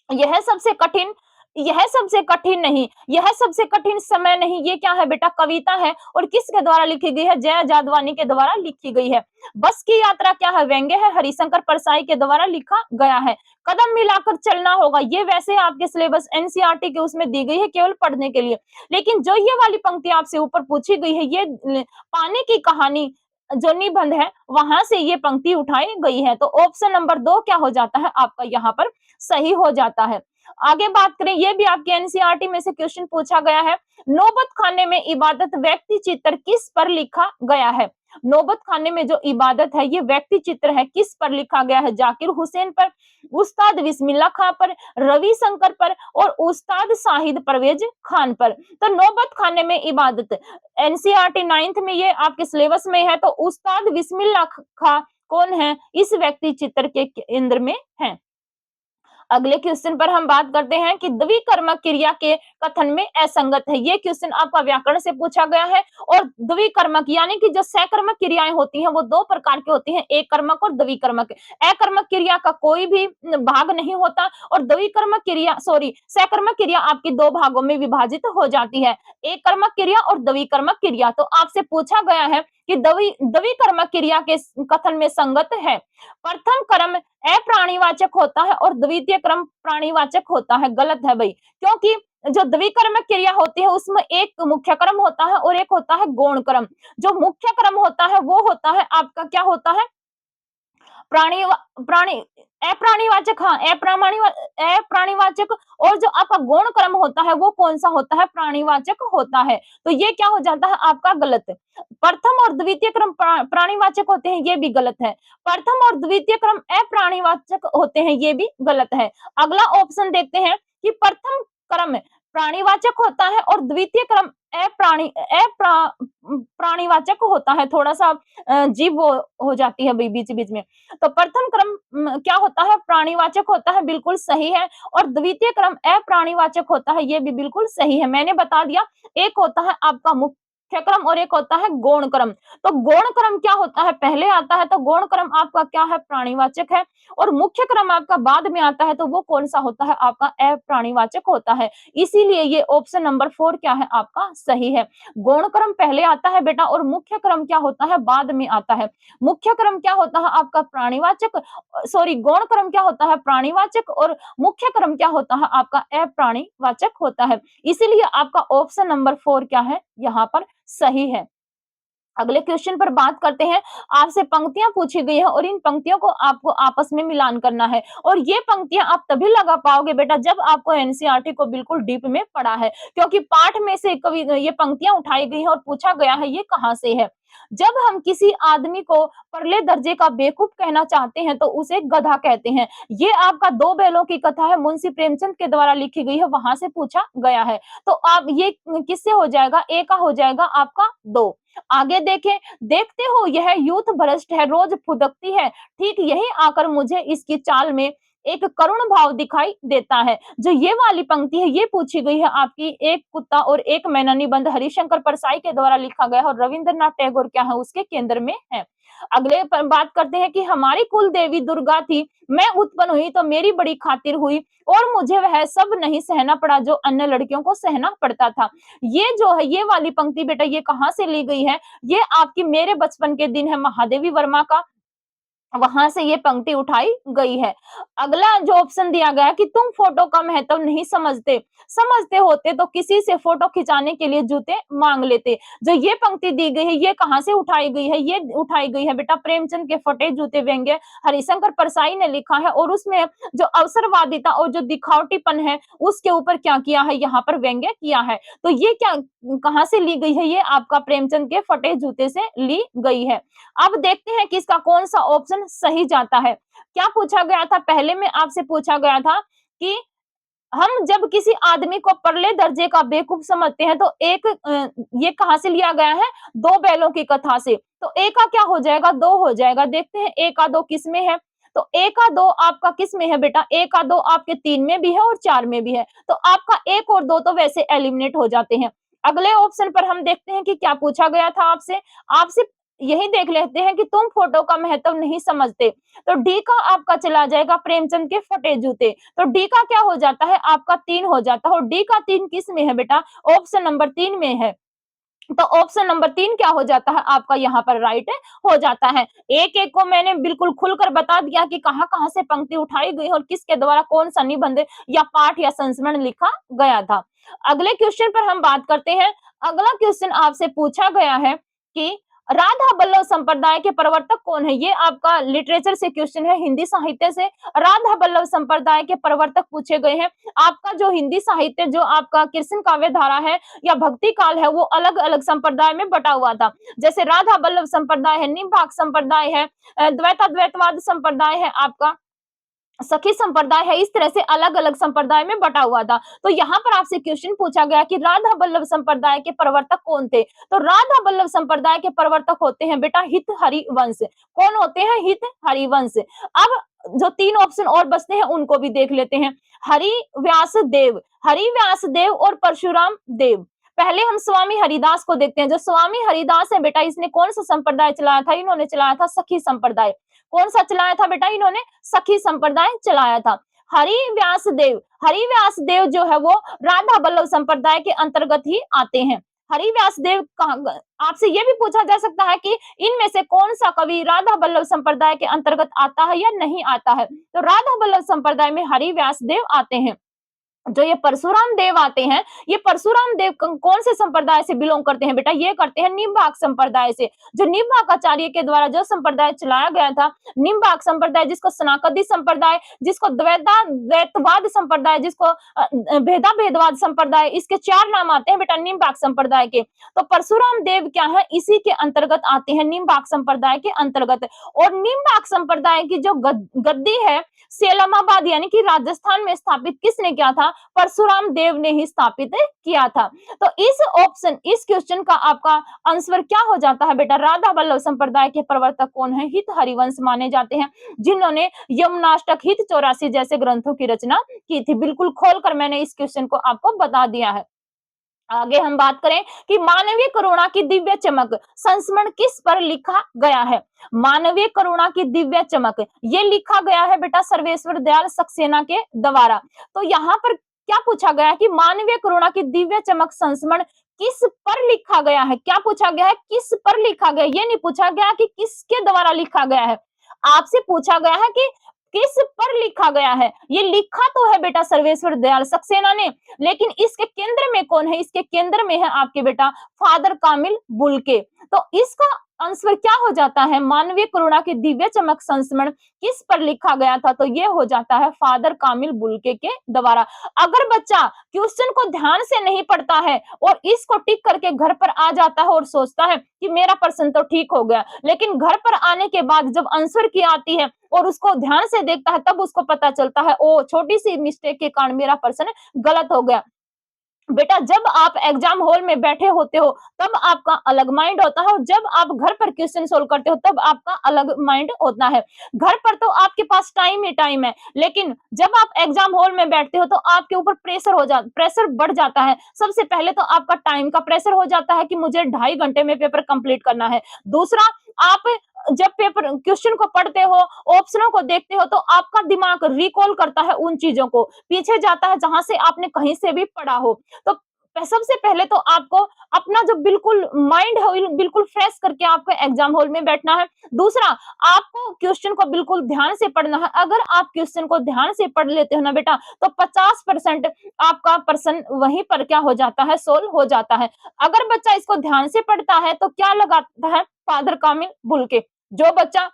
यह सबसे कठिन यह सबसे कठिन नहीं, यह सबसे कठिन समय नहीं, ये क्या है बेटा? कविता है। और किसके द्वारा लिखी गई है? जया जादवानी के द्वारा लिखी गई है। बस की यात्रा क्या है? व्यंग्य है, हरिशंकर परसाई के द्वारा लिखा गया है। कदम मिलाकर चलना होगा, ये वैसे आपके सिलेबस एनसीईआरटी के उसमें दी गई है केवल पढ़ने के लिए। लेकिन जो ये वाली पंक्ति आपसे ऊपर पूछी गई है, ये पानी की कहानी जो निबंध है, वहां से ये पंक्ति उठाई गई है। तो ऑप्शन नंबर 2 क्या हो जाता है आपका यहाँ पर? सही हो जाता है। आगे बात करें, ये भी आपके एनसीईआरटी में से क्वेश्चन पूछा गया है। नौबत खाने में इबादत व्यक्ति चित्र किस पर लिखा गया है? नौबत खाने में जो इबादत है, ये व्यक्ति चित्र है, किस पर लिखा गया है? जाकिर हुसैन पर, उस्ताद बिस्मिल्ला खां पर, रविशंकर पर और उस्ताद शाहिद परवेज खान पर। तो नौबत खाने में इबादत एनसीईआरटी 9th में ये आपके सिलेबस में है। तो उस्ताद बिस्मिल्ला खां कौन है? इस व्यक्ति चित्र के केंद्र में है। अगले क्वेश्चन पर हम बात करते हैं कि द्विकर्मक क्रिया के कथन में असंगत है। ये क्वेश्चन आपका व्याकरण से पूछा गया है। और द्विकर्मक यानी कि जो सकर्मक क्रियाएं होती हैं, वो दो प्रकार की होती हैं, एक कर्मक और द्विकर्मक। अकर्मक क्रिया का कोई भी भाग नहीं होता और द्विकर्मक क्रिया सकर्मक क्रिया आपकी दो भागों में विभाजित हो जाती है, एक कर्मक क्रिया और द्विकर्मक क्रिया। तो आपसे पूछा गया है कि द्विकर्मक क्रिया के कथन में संगत है। प्रथम कर्म अप्राणीवाचक होता है और द्वितीय क्रम प्राणीवाचक होता है। गलत है भाई, क्योंकि जो द्विकर्मक क्रिया होती है उसमें एक मुख्य क्रम होता है और एक होता है गौण क्रम। जो मुख्य क्रम होता है वो होता है आपका, क्या होता है? प्राणी प्राणी अप्राणीवाचक, हाँ अप्राणीवाचक। और जो आपका गौण क्रम होता है वो कौन सा होता है? प्राणीवाचक होता है। तो ये क्या हो जाता है आपका? गलत। प्रथम और द्वितीय क्रम प्राणीवाचक होते हैं, ये भी गलत है। प्रथम और द्वितीय क्रम अप्राणीवाचक होते हैं, ये भी गलत है। अगला ऑप्शन देखते हैं कि प्रथम क्रम प्राणीवाचक होता है और द्वितीय क्रम प्राणीवाचक होता है। थोड़ा सा जीभ वो हो जाती है बीच बीच में। तो प्रथम क्रम क्या होता है? प्राणीवाचक होता है, बिल्कुल सही है। और द्वितीय क्रम अप्राणीवाचक होता है, ये भी बिल्कुल सही है। मैंने बता दिया, एक होता है आपका मुख्य क्रम और एक होता है गौण क्रम। तो गौण क्रम क्या होता है? पहले आता है। तो गौण क्रम आपका क्या है? प्राणीवाचक है। और मुख्य क्रम आपका बाद में आता है, तो वो कौन सा होता है? आपका अप्राणीवाचक होता है। इसीलिए ये ऑप्शन नंबर 4 क्या है आपका? सही है। गौण क्रम पहले आता है बेटा और मुख्य क्रम क्या होता है? बाद में आता है। मुख्य क्रम क्या होता है आपका? प्राणीवाचक, गौण क्रम क्या होता है? प्राणीवाचक। और मुख्य क्रम क्या होता है आपका? अप्राणीवाचक होता है। इसीलिए आपका ऑप्शन नंबर 4 क्या है? यहाँ पर सही है। अगले क्वेश्चन पर बात करते हैं। आपसे पंक्तियां पूछी गई है और इन पंक्तियों को आपको आपस में मिलान करना है। और ये पंक्तियां आप तभी लगा पाओगे बेटा जब आपको एनसीईआरटी को बिल्कुल डीप में पढ़ा है, क्योंकि पाठ में से कवि ये पंक्तियां उठाई गई हैं और पूछा गया है ये कहां से है। जब हम किसी आदमी को परले दर्जे का बेवकूफ कहना चाहते हैं तो उसे गधा कहते हैं। ये आपका दो बैलों की कथा है, मुंशी प्रेमचंद के द्वारा लिखी गई है, वहां से पूछा गया है। तो आप ये किससे हो जाएगा? ए का हो जाएगा आपका 2। आगे देखें, देखते हो यह यूथ भ्रष्ट है, रोज फुदकती है, ठीक यही आकर मुझे इसकी चाल में एक करुण भाव दिखाई देता है। जो ये वाली पंक्ति है ये पूछी गई है आपकी एक कुत्ता और एक मैना निबंध हरिशंकर परसाई के द्वारा लिखा गया है और रविंद्रनाथ टैगोर क्या है? उसके केंद्र में है। अगले पर बात करते हैं कि हमारी कुल देवी दुर्गा थी, मैं उत्पन्न हुई तो मेरी बड़ी खातिर हुई और मुझे वह सब नहीं सहना पड़ा जो अन्य लड़कियों को सहना पड़ता था। ये जो है ये वाली पंक्ति बेटा ये कहां से ली गई है? ये आपकी मेरे बचपन के दिन है, महादेवी वर्मा का वहां से ये पंक्ति उठाई गई है। अगला जो ऑप्शन दिया गया है कि तुम फोटो का महत्व नहीं समझते, समझते होते तो किसी से फोटो खिंचाने के लिए जूते मांग लेते। जो ये पंक्ति दी गई है ये कहाँ से उठाई गई है? ये उठाई गई है बेटा प्रेमचंद के फटे जूते व्यंग्य हरिशंकर परसाई ने लिखा है, और उसमें जो अवसरवादिता और जो दिखावटीपन है उसके ऊपर क्या किया है, यहाँ पर व्यंग्य किया है। तो ये क्या कहाँ से ली गई है? ये आपका प्रेमचंद के फटे जूते से ली गई है। अब देखते हैं कि इसका कौन सा ऑप्शन सही जाता है। क्या पूछा गया था? पहले में आपसे पूछा गया था कि हम जब किसी आदमी को परले दर्जे का बेवकूफ समझते हैं तो ये कहाँ से लिया गया है? दो बैलों की कथा से। तो ए का क्या हो जाएगा? दो हो जाएगा। देखते हैं ए का दो किस में है? तो ए का दो आपका किस में है बेटा? ए का दो आपके 3 में भी है और 4 में भी है। तो आपका 1 और 2 तो वैसे एलिमिनेट हो जाते हैं। अगले ऑप्शन पर हम देखते हैं कि क्या पूछा गया था आपसे। आपसे यही देख लेते हैं कि तुम फोटो का महत्व नहीं समझते। तो डी का आपका चला जाएगा प्रेमचंद के फटे जूते। तो डी का क्या हो जाता है? आपका 3 हो जाता है, और डी का 3 किस में है बेटा? ऑप्शन नंबर 3 में है। तो ऑप्शन नंबर 3 क्या हो जाता है? आपका यहाँ पर राइट हो जाता है। एक-एक को मैंने बिल्कुल खुलकर बता दिया कि कहाँ-कहाँ से पंक्ति उठाई गई और किसके द्वारा कौन-सा निबंध या पाठ या संस्मरण लिखा गया था। अगले क्वेश्चन पर हम बात करते हैं। अगला क्वेश्चन आपसे पूछा गया है कि राधा वल्लभ संप्रदाय के प्रवर्तक कौन है? ये आपका लिटरेचर से क्वेश्चन है, हिंदी साहित्य से। राधा वल्लभ संप्रदाय के प्रवर्तक पूछे गए हैं। आपका जो हिंदी साहित्य जो आपका कृष्ण काव्य धारा है या भक्ति काल है वो अलग-अलग संप्रदाय में बटा हुआ था। जैसे राधा वल्लभ संप्रदाय है, निम्बार्क संप्रदाय है, द्वैताद्वैतवाद संप्रदाय है, आपका सखी संप्रदाय है, इस तरह से अलग-अलग संप्रदाय में बटा हुआ था। तो यहाँ पर आपसे क्वेश्चन पूछा गया कि राधा वल्लभ संप्रदाय के प्रवर्तक कौन थे? तो राधा वल्लभ संप्रदाय के प्रवर्तक होते हैं बेटा हित हरिवंश। कौन होते हैं? हित हरिवंश। अब जो 3 ऑप्शन और बचते हैं उनको भी देख लेते हैं। हरि व्यास देव और परशुराम देव। पहले हम स्वामी हरिदास को देखते हैं। जो स्वामी हरिदास है बेटा इसने कौन सा संप्रदाय चलाया था? इन्होंने चलाया था सखी संप्रदाय। कौन सा चलाया था बेटा? इन्होंने सखी संप्रदाय चलाया था। हरि व्यास देव जो है वो राधा वल्लभ संप्रदाय के अंतर्गत ही आते हैं। हरि व्यास देव आपसे ये भी पूछा जा सकता है कि इनमें से कौन सा कवि राधा वल्लभ संप्रदाय के अंतर्गत आता है या नहीं आता है? तो राधा वल्लभ संप्रदाय में हरि व्यास देव आते हैं। जो ये परशुराम देव आते हैं, ये परशुराम देव कौन से संप्रदाय से बिलोंग करते हैं बेटा? ये करते हैं निम्बार्क संप्रदाय से। जो निम्बार्क आचार्य के द्वारा जो संप्रदाय चलाया गया था, निम्बार्क संप्रदाय, जिसको सनाकदी संप्रदाय, जिसको द्वैतवाद संप्रदाय, जिसको भेदा भेदवाद संप्रदाय, इसके 4 नाम आते हैं बेटा निम्बार्क संप्रदाय के। तो परशुराम देव क्या है? इसी के अंतर्गत आते हैं, निम्बार्क संप्रदाय के अंतर्गत। और निम्बार्क संप्रदाय की जो गद्दी है सेलमाबाद यानी कि राजस्थान में स्थापित किसने किया था? परशुराम देव ने ही स्थापित किया था। तो इस क्वेश्चन का आपका आंसर क्या हो जाता है बेटा? राधा वल्लभ संप्रदाय के प्रवर्तक कौन है? हित हरिवंश माने जाते हैं, जिन्होंने यमुनाष्टक, हित 84 जैसे ग्रंथों की रचना की थी। बिल्कुल खोलकर मैंने इस क्वेश्चन को आपको बता दिया है। आगे हम बात करें कि मानवीय करुणा की दिव्य चमक संस्मरण किस पर लिखा गया है? मानवीय करुणा की दिव्य चमक ये लिखा गया है बेटा सर्वेश्वर दयाल सक्सेना के द्वारा। तो यहाँ पर क्या पूछा गया है कि मानवीय करुणा की दिव्य चमक संस्मरण किस पर लिखा गया है? क्या पूछा गया है? किस पर लिखा गया? ये नहीं पूछा गया कि किसके द्वारा लिखा गया है। आपसे पूछा गया है कि किस पर लिखा गया है। ये लिखा तो है बेटा सर्वेश्वर दयाल सक्सेना ने, लेकिन इसके केंद्र में कौन है? इसके केंद्र में है आपके बेटा फादर कामिल बुल्के। तो इसका आंसर क्या हो जाता है? मानवीय करुणा की दिव्य चमक संस्मरण किस पर लिखा गया था? तो ये हो जाता है फादर कामिल बुल्के के द्वारा। अगर बच्चा क्वेश्चन को ध्यान से नहीं पढ़ता है और इसको टिक करके घर पर आ जाता है और सोचता है कि मेरा प्रश्न तो ठीक हो गया, लेकिन घर पर आने के बाद जब आंसर की आती है और उसको ध्यान से देखता है तब उसको पता चलता है ओ छोटी सी मिस्टेक के कारण मेरा प्रश्न गलत हो गया। बेटा जब आप एग्जाम हॉल में बैठे होते हो तब आपका अलग माइंड होता है, और जब आप घर पर क्वेश्चन सोल्व करते हो तब आपका अलग माइंड होता है। घर पर तो आपके पास टाइम ही टाइम है, लेकिन जब आप एग्जाम हॉल में बैठते हो तो आपके ऊपर प्रेशर बढ़ जाता है। सबसे पहले तो आपका टाइम का प्रेशर हो जाता है कि मुझे 2.5 घंटे में पेपर कंप्लीट करना है। दूसरा, आप जब पेपर क्वेश्चन को पढ़ते हो, ऑप्शनों को देखते हो, तो आपका दिमाग रिकॉल करता है उन चीजों को, पीछे जाता है जहां से आपने कहीं से भी पढ़ा हो। तो सबसे पहले तो आपको अपना जो बिल्कुल माइंड है वो बिल्कुल फ्रेश करके आपको एग्जाम हॉल में बैठना है। दूसरा, आपको क्वेश्चन को बिल्कुल ध्यान से पढ़ना है। अगर आप क्वेश्चन को ध्यान से पढ़ लेते हो ना बेटा, तो 50% आपका पर्सन वहीं पर क्या हो जाता है, सोल्व हो जाता है। अगर बच्चा इसको ध्यान से पढ़ता है तो क्या लगाता है, फादर कामिल बुल के। जो बच्चा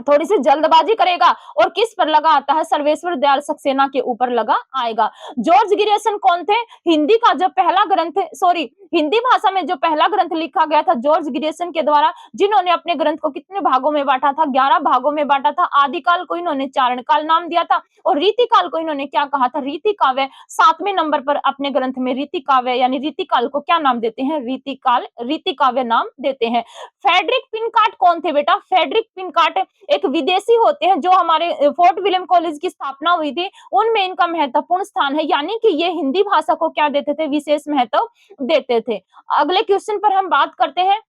थोड़ी सी जल्दबाजी करेगा और किस पर लगा आता है, सर्वेश्वर दयाल सक्सेना के ऊपर लगा आएगा। जॉर्ज गिरियसन कौन थे? हिंदी का जो पहला ग्रंथ, सॉरी, हिंदी भाषा में जो पहला ग्रंथ लिखा गया था जॉर्ज गिरियसन के द्वारा, जिन्होंने अपने ग्रंथ को कितने भागों में बांटा था, 11 भागों में बांटा था। आदिकाल को इन्होंने चारण काल नाम दिया था और रीतिकाल को इन्होंने क्या कहा था, रीति काव्य। 7वें नंबर पर अपने ग्रंथ में रीति काव्य यानी रीतिकाल को क्या नाम देते हैं, रीतिकाल, रीति काव्य नाम देते हैं। फेडरिक पिनकार्ट कौन थे बेटा? फेडरिक पिनकार्ट एक विदेशी होते हैं जो हमारे फोर्ट विलियम कॉलेज की स्थापना हुई थी, उनमें इनका महत्वपूर्ण स्थान है, यानी कि ये हिंदी भाषा को क्या देते थे, विशेष महत्व देते थे। अगले क्वेश्चन पर हम बात करते हैं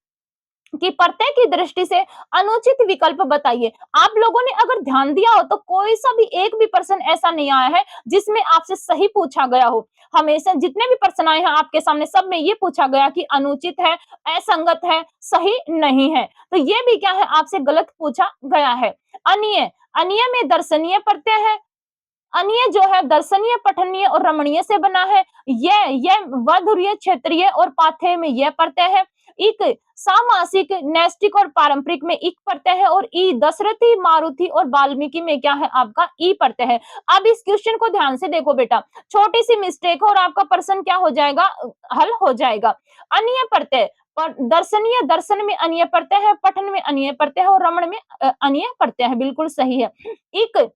कि प्रत्यय की दृष्टि से अनुचित विकल्प बताइए। आप लोगों ने अगर ध्यान दिया हो तो कोई सा भी एक भी प्रश्न ऐसा नहीं आया है जिसमें आपसे सही पूछा गया हो। हमेशा जितने भी प्रश्न आए हैं आपके सामने, सब में ये पूछा गया कि अनुचित है, असंगत है, सही नहीं है। तो ये भी क्या है, आपसे गलत पूछा गया है। अनिय, अनिय में दर्शनीय प्रत्यय है। अनिय जो है दर्शनीय, पठनीय और रमणीय से बना है। यह वधुरीय, क्षेत्रीय और पाथेय में यह प्रत्यय है। इक सामासिक, नैष्टिक और पारंपरिक में इक प्रत्यय है और ई दशरथी, मारुति और वाल्मीकि में क्या है, आपका ई प्रत्यय है। अब इस क्वेश्चन को ध्यान से देखो बेटा, छोटी सी मिस्टेक और आपका प्रश्न क्या हो जाएगा, हल हो जाएगा। अनिय प्रत्यय, दर्शनीय, दर्शन में अनिय प्रत्यय है, पठन में अनिय प्रत्यय है और रमण में अनिय प्रत्यय है, बिल्कुल सही है। इक,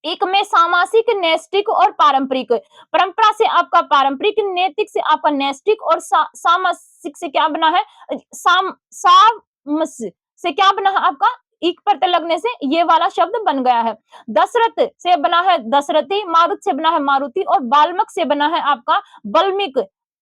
एक में सामासिक, नैष्टिक और पारंपरिक, परंपरा से आपका पारंपरिक, नैतिक से आपका नैष्टिक और सामासिक से क्या बना है, सामस से क्या बना है, आपका इक प्रत्यय लगने से ये वाला शब्द बन गया है। दशरथ से बना है दशरथी, मारुत से बना है मारुति और बाल्मक से बना है आपका बल्मिक,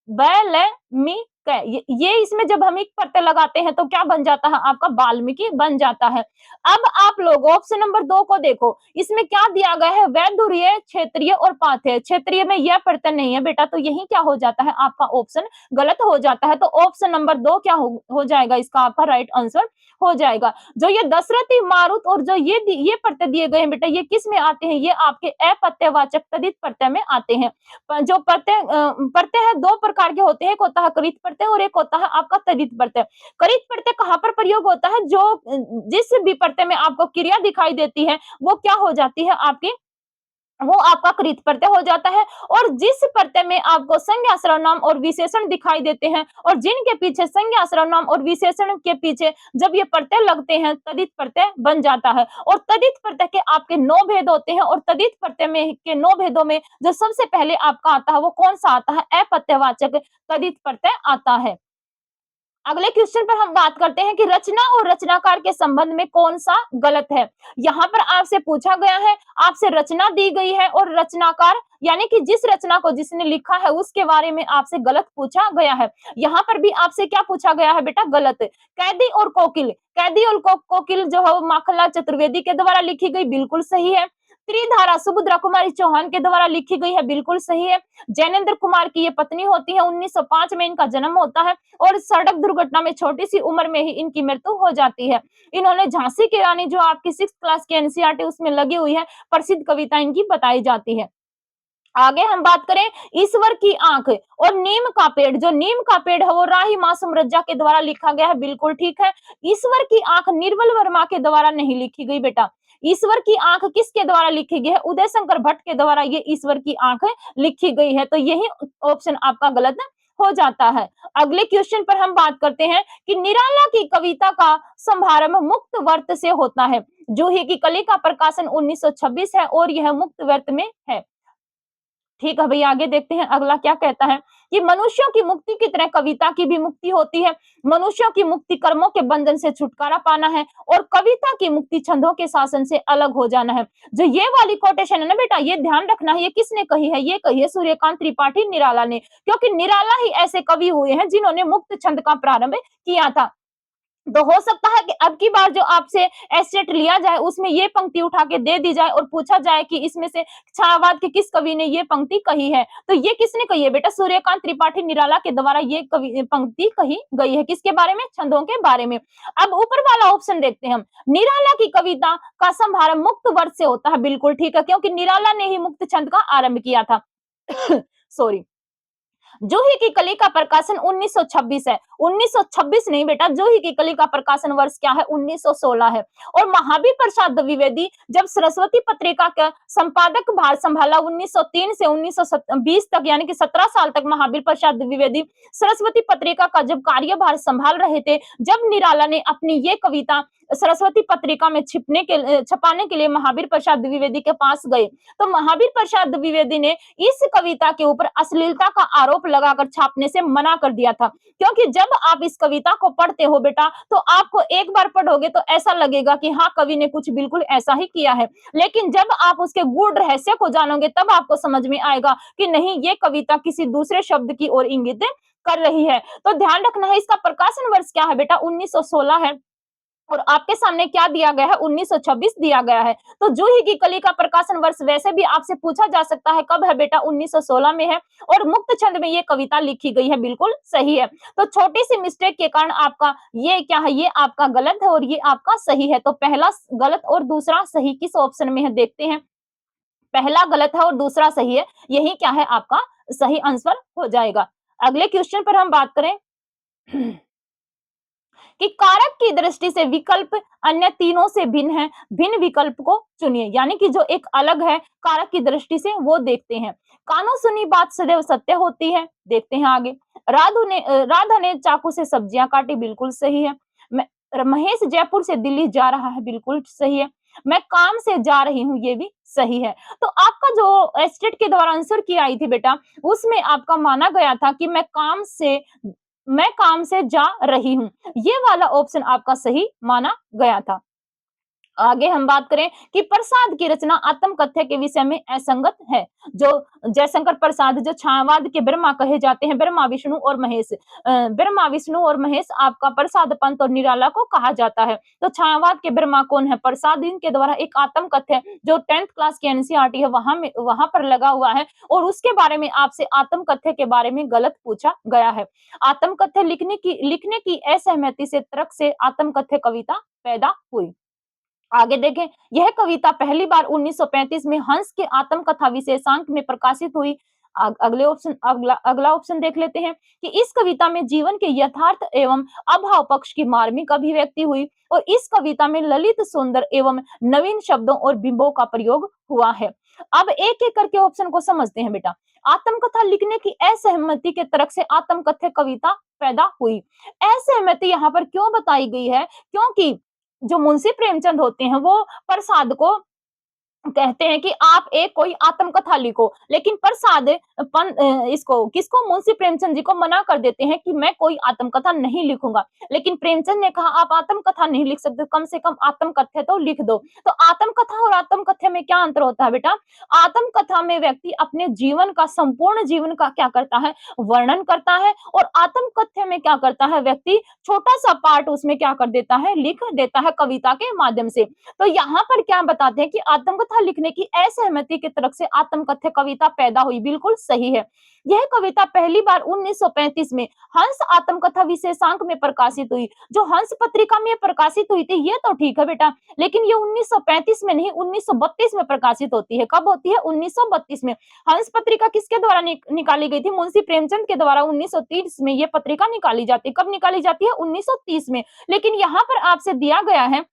बैलमिक। ये इसमें जब हम एक प्रत्यय लगाते हैं तो क्या बन जाता है, आपका वाल्मीकि बन जाता है। अब आप लोग ऑप्शन नंबर 2 को देखो, इसमें क्या दिया गया है, वैदुर्य, क्षेत्रीय और पाथेय। क्षेत्रीय में यह प्रत्यय नहीं है बेटा, तो यही क्या हो जाता है, आपका ऑप्शन गलत हो जाता है। तो ऑप्शन नंबर 2 क्या हो जाएगा, इसका आपका राइट आंसर हो जाएगा। जो ये दशरथी, मारुत और जो ये प्रत्यय दिए गए हैं बेटा, ये किस में आते हैं, ये आपके अप्रत्ययवाचक तदित प्रत्यय में आते हैं। जो प्रत्यय है दो प्रकार के होते हैं, एक होता है कृत प्रत्यय और एक होता है आपका तदित प्रत्यय। कृत प्रत्यय कहाँ पर प्रयोग होता है, जो जिस भी प्रत्यय में आपको क्रिया दिखाई देती है वो क्या हो जाती है, आपकी वो आपका कृत प्रत्यय हो जाता है। और जिस प्रत्यय में आपको संज्ञा, सर्वनाम और विशेषण दिखाई देते हैं और जिनके पीछे संज्ञा, सर्वनाम और विशेषण के पीछे जब ये प्रत्यय लगते हैं, तदित प्रत्यय बन जाता है। और तदित प्रत्यय के आपके 9 भेद होते हैं और तदित प्रत्यय में के 9 भेदों में जो सबसे पहले आपका आता है वो कौन सा आता है, अप्रत्ययवाचक तदित प्रत्यय आता है। अगले क्वेश्चन पर हम बात करते हैं कि रचना और रचनाकार के संबंध में कौन सा गलत है। यहाँ पर आपसे पूछा गया है, आपसे रचना दी गई है और रचनाकार यानी कि जिस रचना को जिसने लिखा है उसके बारे में आपसे गलत पूछा गया है। यहाँ पर भी आपसे क्या पूछा गया है बेटा, गलत। कैदी और कोकिल, कैदी और कोकिल जो है माखनलाल चतुर्वेदी के द्वारा लिखी गई, बिल्कुल सही है। त्रिधारा सुभद्रा कुमारी चौहान के द्वारा लिखी गई है, बिल्कुल सही है। जैनेन्द्र कुमार की ये पत्नी होती है, 1905 में इनका जन्म होता है और सड़क दुर्घटना में छोटी सी उम्र में ही इनकी मृत्यु हो जाती है। इन्होंने झांसी की रानी जो आपकी 6th क्लास की एनसीईआरटी उसमें लगी हुई है, प्रसिद्ध कविता इनकी बताई जाती है। आगे हम बात करें ईश्वर की आंख और नीम का पेड़, जो नीम का पेड़ है वो राही मासूम रज्जा के द्वारा लिखा गया है, बिल्कुल ठीक है। ईश्वर की आंख निर्मल वर्मा के द्वारा नहीं लिखी गई बेटा। ईश्वर की आंख किसके द्वारा लिखी गई है, उदय शंकर भट्ट के द्वारा ये ईश्वर की आंख लिखी गई है। तो यही ऑप्शन आपका गलत हो जाता है। अगले क्वेश्चन पर हम बात करते हैं कि निराला की कविता का समारंभ मुक्त वर्त से होता है। जूही की कली का प्रकाशन 1926 है और यह मुक्त वर्त में है। ठीक है भैया, आगे देखते हैं अगला क्या कहता है कि मनुष्यों की मुक्ति की तरह कविता की भी मुक्ति होती है। मनुष्यों की मुक्ति कर्मों के बंधन से छुटकारा पाना है और कविता की मुक्ति छंदों के शासन से अलग हो जाना है। जो ये वाली कोटेशन है ना बेटा, ये ध्यान रखना है, ये किसने कही है, ये कही है सूर्यकांत त्रिपाठी निराला ने, क्योंकि निराला ही ऐसे कवि हुए हैं जिन्होंने मुक्त छंद का प्रारंभ किया था। तो हो सकता है कि अब की बार जो आपसे एसेट लिया जाए उसमें ये पंक्ति उठा के दे दी जाए और पूछा जाए कि इसमें से छायावाद के किस कवि ने ये पंक्ति कही है। तो ये किसने कही है बेटा? सूर्यकांत त्रिपाठी निराला के द्वारा ये कवि पंक्ति कही गई है। किसके बारे में? छंदों के बारे में। अब ऊपर वाला ऑप्शन देखते हैं हम। निराला की कविता का समारंभ मुक्त वर्ष से होता है। बिल्कुल ठीक है, क्योंकि निराला ने ही मुक्त छंद का आरंभ किया था। सॉरी। जूही की कली का प्रकाशन 1926 है। 1926 नहीं बेटा, जूही की कली का प्रकाशन वर्ष क्या है? 1916 है। और महावीर प्रसाद द्विवेदी जब सरस्वती पत्रिका का संपादक भार संभाला 1903 से 1920 तक, यानी कि 17 साल तक महावीर प्रसाद द्विवेदी सरस्वती पत्रिका का जब कार्यभार संभाल रहे थे, जब निराला ने अपनी ये कविता सरस्वती पत्रिका में छपाने के लिए महावीर प्रसाद द्विवेदी के पास गए, तो महावीर प्रसाद द्विवेदी ने इस कविता के ऊपर अश्लीलता का आरोप लगाकर छापने से मना कर दिया था। क्योंकि जब आप इस कविता को पढ़ते हो बेटा, तो आपको एक बार पढ़ोगे तो ऐसा लगेगा कि हाँ, कवि ने कुछ बिल्कुल ऐसा ही किया है। लेकिन जब आप उसके गूढ़ रहस्य को जानोगे तब आपको समझ में आएगा कि नहीं, ये कविता किसी दूसरे शब्द की ओर इंगित कर रही है। तो ध्यान रखना है, इसका प्रकाशन वर्ष क्या है बेटा? 1916 है। और आपके सामने क्या दिया गया है? 1926 दिया गया है। तो जूही की कली का प्रकाशन वर्ष वैसे भी आपसे पूछा जा सकता है, कब है बेटा? 1916 में है। और मुक्त छंद में ये कविता लिखी गई है। बिल्कुल सही है। तो छोटी सी मिस्टेक के कारण आपका ये क्या है? ये आपका गलत है और ये आपका सही है। तो पहला गलत और दूसरा सही किस ऑप्शन में है देखते हैं। पहला गलत है और दूसरा सही है। यही क्या है? आपका सही आंसर हो जाएगा। अगले क्वेश्चन पर हम बात करें कि कारक की दृष्टि से विकल्प अन्य तीनों से भिन्न है, भिन्न विकल्प को चुनिए। यानी कि जो एक अलग है कारक की दृष्टि से, वो देखते हैं। कानों सुनी बात सदैव सत्य होती है। देखते हैं आगे। राधा ने चाकू से सब्जियां काटी। बिल्कुल सही है। महेश जयपुर से दिल्ली जा रहा है। बिल्कुल सही है। मैं काम से जा रही हूँ। ये भी सही है। तो आपका जो एस्टेट के द्वारा आंसर की आई थी बेटा, उसमें आपका माना गया था कि मैं काम से जा रही हूँ। ये वाला ऑप्शन आपका सही माना गया था। आगे हम बात करें कि प्रसाद की रचना आत्म कथ्य के विषय में असंगत है। जो जयशंकर प्रसाद जो छायावाद के ब्रह्मा कहे जाते हैं, ब्रह्मा विष्णु और महेश आपका प्रसाद पंत और निराला को कहा जाता है। तो छायावाद के ब्रह्मा कौन है? प्रसाद। इनके द्वारा एक आत्म कथ्य जो 10th क्लास की एनसीईआरटी है वहां पर लगा हुआ है, और उसके बारे में आपसे आत्म कथ्य के बारे में गलत पूछा गया है। आत्म कथ्य लिखने की असहमति से तर्क से आत्म कथ्य कविता पैदा हुई। आगे देखें, यह कविता पहली बार 1935 में हंस के आत्मकथा विशेषांक में प्रकाशित हुई। अगला ऑप्शन देख लेते हैं कि इस कविता में जीवन के यथार्थ एवं अभाव पक्ष की मार्मिक अभिव्यक्ति हुई, और इस कविता में ललित सुंदर एवं नवीन शब्दों और बिंबों का प्रयोग हुआ है। अब एक एक करके ऑप्शन को समझते हैं बेटा। आत्मकथा लिखने की असहमति के तर्क से आत्मकथ्य कविता पैदा हुई। असहमति यहाँ पर क्यों बताई गई है? क्योंकि जो मुंशी प्रेमचंद होते हैं वो प्रसाद को कहते हैं कि आप एक कोई आत्मकथा लिखो, लेकिन प्रसाद इसको किसको? मुंशी प्रेमचंद जी को मना कर देते हैं कि मैं कोई आत्मकथा नहीं लिखूंगा। लेकिन प्रेमचंद ने कहा आप आत्मकथा नहीं लिख सकते, कम से कम आत्मकथ्य तो लिख दो। तो आत्मकथा और आत्मकथ्य में क्या अंतर होता है बेटा? आत्मकथा में व्यक्ति अपने जीवन का, संपूर्ण जीवन का क्या करता है? वर्णन करता है। और आत्मकथ्य में क्या करता है? व्यक्ति छोटा सा पार्ट उसमें क्या कर देता है? लिख देता है कविता के माध्यम से। तो यहाँ पर क्या बताते हैं कि आत्मकथा लिखने की असहमति के तरफ से आत्मकथ्य कविता पैदा हुई। बिल्कुल सही है। यह कविता पहली बार 1935 में हंस आत्मकथा विशेषांक में प्रकाशित हुई। जो हंस पत्रिका में प्रकाशित हुई थी ये तो ठीक है बेटा, लेकिन ये 1935 में नहीं, 1932 में प्रकाशित होती है। कब होती है? 1932 में। हंस पत्रिका किसके द्वारा निकाली गई थी? मुंशी प्रेमचंद के द्वारा 1930 में ये पत्रिका निकाली जाती है। कब निकाली जाती है? 1930 में। लेकिन यहाँ पर आपसे दिया गया है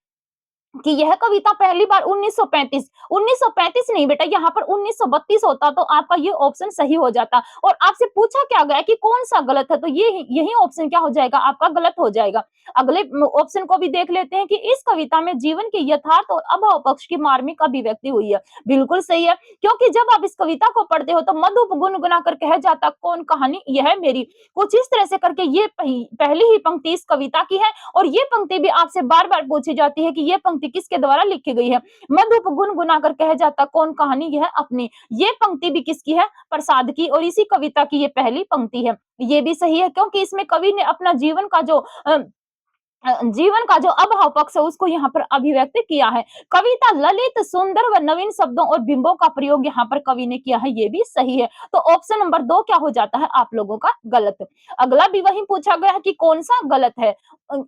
कि यह कविता पहली बार 1935 नहीं बेटा, यहाँ पर 1932 होता तो आपका ये ऑप्शन सही हो जाता। और आपसे पूछा क्या गया कि कौन सा गलत है, तो ये यही ऑप्शन क्या हो जाएगा? आपका गलत हो जाएगा। अगले ऑप्शन को भी देख लेते हैं कि इस कविता में जीवन के यथार्थ और अभाव पक्ष की मार्मिक अभिव्यक्ति हुई है। बिल्कुल सही है, क्योंकि जब आप इस कविता को पढ़ते हो तो मधुप गुनगुना कर कह जाता कौन कहानी यह मेरी, कुछ इस तरह से करके ये पहली ही पंक्ति इस कविता की है। और ये पंक्ति भी आपसे बार बार पूछी जाती है कि ये पंक्ति किसके द्वारा लिखी गई है? मधुप गुनगुना कर कह जाता कौन कहानी यह अपनी, ये पंक्ति भी किसकी है? प्रसाद की। और इसी कविता की ये पहली पंक्ति है। ये भी सही है, क्योंकि इसमें कवि ने अपना जीवन का जो जीवन का जो अभाव पक्ष है उसको यहाँ पर अभिव्यक्त किया है। कविता ललित, सुंदर व नवीन शब्दों और बिंबों का प्रयोग यहाँ पर कवि ने किया है, ये भी सही है। तो ऑप्शन नंबर 2 क्या हो जाता है आप लोगों का गलत। अगला भी वही पूछा गया है कि कौन सा गलत है।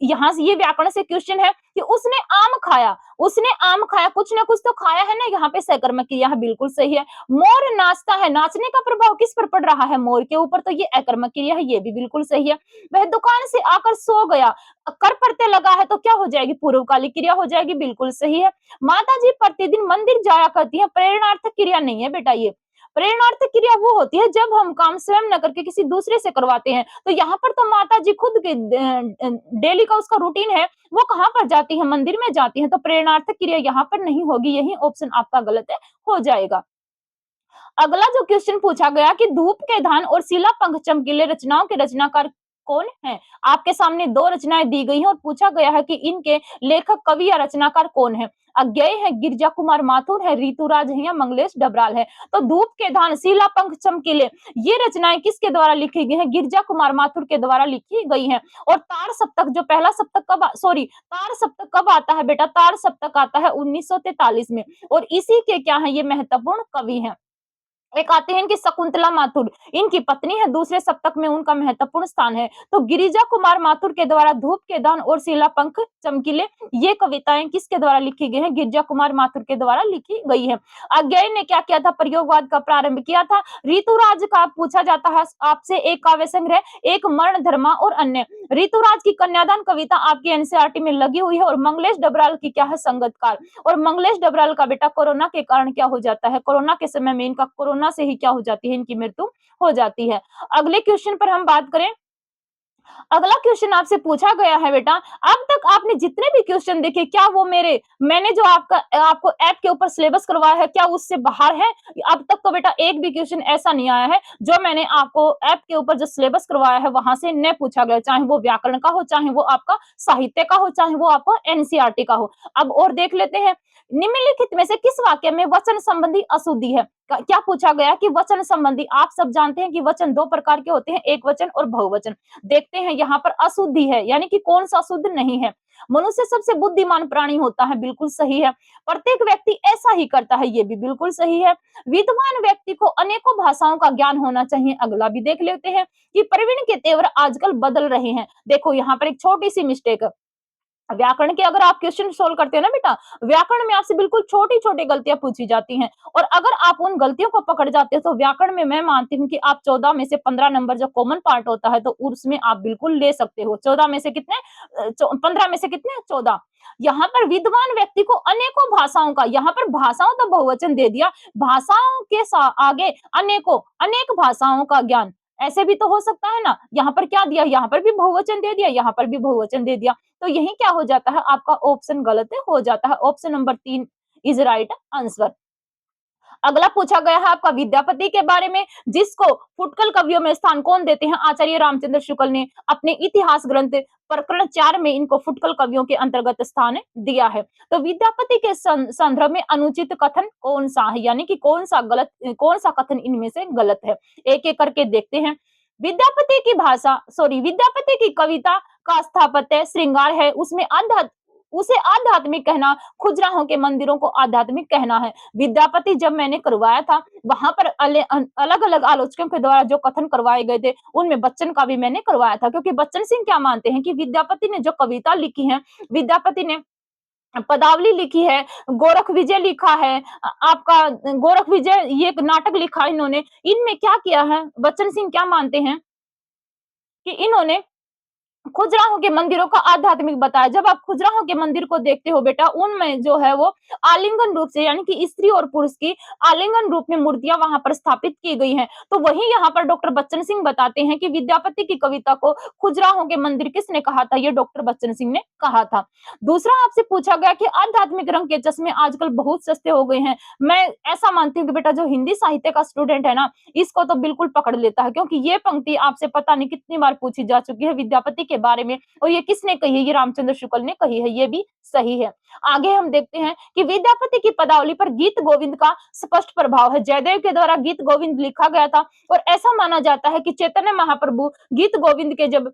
यहाँ से ये व्याकरण से क्वेश्चन है कि उसने आम खाया, उसने आम खाया, कुछ ना कुछ तो खाया है ना, यहाँ पे सकर्मक क्रिया है, बिल्कुल सही है। मोर नाचता है, नाचने का प्रभाव किस पर पड़ रहा है, मोर के ऊपर, तो ये अकर्मक क्रिया है, ये भी बिल्कुल सही है। वह दुकान से आकर सो गया, कर प्रत्यय लगा है तो क्या हो जाएगी, पूर्वकालिक क्रिया हो जाएगी, बिल्कुल सही है। माता जी प्रतिदिन मंदिर जाया करती है, प्रेरणार्थक क्रिया नहीं है बेटा ये। प्रेरणार्थक क्रिया वो होती है जब हम काम स्वयं न करके किसी दूसरे से करवाते हैं। तो यहाँ पर तो माता जी खुद के डेली का उसका रूटीन है, वो कहाँ पर जाती है, मंदिर में जाती है, तो प्रेरणार्थक क्रिया यहाँ पर नहीं होगी, यही ऑप्शन आपका गलत है, हो जाएगा। अगला जो क्वेश्चन पूछा गया कि धूप के धान और शीला पंख चमकीले रचनाओं के रचनाकार कौन है। आपके सामने दो रचनाएं दी गई हैं और पूछा गया है कि इनके लेखक, कवि या रचनाकार कौन है। अज्ञेय है, गिरजा कुमार माथुर है, ऋतुराज है या मंगलेश डबराल है। तो धूप के धान, शीला पंख चमकीले, ये रचनाएं किसके द्वारा लिखी गई हैं, गिरजा कुमार माथुर के द्वारा लिखी गई हैं। और तार सप्तक, जो पहला सप्तक कब, सॉरी, तार सप्तक कब आता है बेटा, तार सप्तक आता है 1943 में, और इसी के क्या है, ये महत्वपूर्ण कवि हैं। एक आते हैं इनकी शकुंतला माथुर, इनकी पत्नी है, दूसरे सप्तक में उनका महत्वपूर्ण स्थान है। तो गिरिजा कुमार माथुर के द्वारा धूप के दान और शीला पंख चमकीले, ये कविताएं किसके द्वारा लिखी गई हैं, गिरिजा कुमार माथुर के द्वारा लिखी गई है। अज्ञेय ने क्या किया था, प्रयोगवाद का प्रारंभ किया था। ऋतुराज का पूछा जाता है आपसे एक काव्य संग्रह, एक मरण धर्मा और अन्य। ऋतुराज की कन्यादान कविता आपकी एनसीईआरटी में लगी हुई है। और मंगलेश डबराल की क्या है, संगतकार। और मंगलेश डबराल का बेटा कोरोना के कारण क्या हो जाता है, कोरोना के समय में इनका कोरोना से ही क्या हो जाती है, इनकी मृत्यु हो जाती है। अगले क्वेश्चन पर हम बात करें, अगला क्वेश्चन आपसे पूछा गया है बेटा, अब तक आपने जितने भी क्वेश्चन देखे, क्या वो मैंने जो आपको ऐप के ऊपर सिलेबस करवाया है, क्या उससे बाहर है। अब तक तो बेटा एक भी क्वेश्चन ऐसा नहीं आया है जो मैंने आपको ऐप के ऊपर जो सिलेबस करवाया है वहां से न पूछा गया, चाहे वो व्याकरण का हो, चाहे वो आपका साहित्य का हो, चाहे वो आपका एनसीईआरटी का हो। अब और देख लेते हैं, निम्नलिखित में से किस वाक्य में वचन संबंधी अशुद्धि है। क्या पूछा गया कि वचन संबंधी, आप सब जानते हैं कि वचन दो प्रकार के होते हैं, एक वचन और बहुवचन। देखते हैं यहाँ पर अशुद्धि है, यानी कि कौन सा शुद्ध नहीं है। मनुष्य सबसे बुद्धिमान प्राणी होता है, बिल्कुल सही है। प्रत्येक व्यक्ति ऐसा ही करता है, ये भी बिल्कुल सही है। विद्वान व्यक्ति को अनेकों भाषाओं का ज्ञान होना चाहिए, अगला भी देख लेते हैं कि प्रवीण के तेवर आजकल बदल रहे हैं। देखो यहाँ पर एक छोटी सी मिस्टेक है, व्याकरण के अगर आप क्वेश्चन सोल्व करते हैं ना बेटा, व्याकरण में आपसे बिल्कुल छोटी छोटी गलतियां पूछी जाती हैं, और अगर आप उन गलतियों को पकड़ जाते हो तो व्याकरण में मैं मानती हूँ कि आप 14 में से 15 नंबर जो कॉमन पार्ट होता है तो उसमें आप बिल्कुल ले सकते हो। 14 में से कितने, 15 में से कितने, 14। यहाँ पर विद्वान व्यक्ति को अनेकों भाषाओं का, यहाँ पर भाषाओं तो बहुवचन दे दिया, भाषाओं के आगे अनेकों, अनेक भाषाओं का ज्ञान, ऐसे भी तो हो सकता है ना। यहाँ पर क्या दिया, यहाँ पर भी बहुवचन दे दिया, यहाँ पर भी बहुवचन दे दिया, तो यही क्या हो जाता है, आपका ऑप्शन गलत है, हो जाता है option number 3 is right answer. अगला पूछा गया है आपका विद्यापति के बारे में, जिसको फुटकल कवियों में स्थान कौन देते हैं, आचार्य रामचंद्र शुक्ल ने अपने इतिहास ग्रंथ प्रकरण 4 में इनको फुटकल कवियों के अंतर्गत स्थान दिया है। तो विद्यापति के संदर्भ में अनुचित कथन कौन सा है, यानी कि कौन सा कथन इनमें से गलत है, एक एक करके देखते हैं। विद्यापति की भाषा, सॉरी, विद्यापति की कविता का स्थापत्य श्रृंगार है, उसमें उसे आध्यात्मिक कहना, खुजराहों के मंदिरों को आध्यात्मिक कहना है। विद्यापति जब मैंने करवाया था, वहां पर अलग अलग आलोचकों के द्वारा जो कथन करवाए गए थे, उनमें बच्चन का भी मैंने करवाया था, क्योंकि बच्चन सिंह क्या मानते हैं कि विद्यापति ने जो कविता लिखी है, विद्यापति ने पदावली लिखी है, गोरख विजय लिखा है, आपका गोरख विजय, ये एक नाटक लिखा है इन्होंने, इनमें क्या किया है, बच्चन सिंह क्या मानते हैं कि इन्होंने खुजराहो के मंदिरों का आध्यात्मिक बताया। जब आप खुजराहो के मंदिर को देखते हो बेटा, उनमें जो है वो आलिंगन रूप से, यानी कि स्त्री और पुरुष की आलिंगन रूप में मूर्तियां वहां पर स्थापित की गई हैं। तो वही यहाँ पर डॉक्टर बच्चन सिंह बताते हैं कि विद्यापति की कविता को खुजराहो के मंदिर किसने कहा था, ये डॉक्टर बच्चन सिंह ने कहा था। दूसरा आपसे पूछा गया कि आध्यात्मिक रंग के चश्मे आजकल बहुत सस्ते हो गए हैं। मैं ऐसा मानती हूँ कि बेटा जो हिंदी साहित्य का स्टूडेंट है ना, इसको तो बिल्कुल पकड़ लेता है, क्योंकि ये पंक्ति आपसे पता नहीं कितनी बार पूछी जा चुकी है विद्यापति के बारे में, और ये किसने कही है, ये रामचंद्र शुक्ल ने कही है, ये भी सही है। आगे हम देखते हैं कि विद्यापति की पदावली पर गीत गोविंद का स्पष्ट प्रभाव है। जयदेव के द्वारा गीत गोविंद लिखा गया था, और ऐसा माना जाता है कि चैतन्य महाप्रभु गीत गोविंद के जब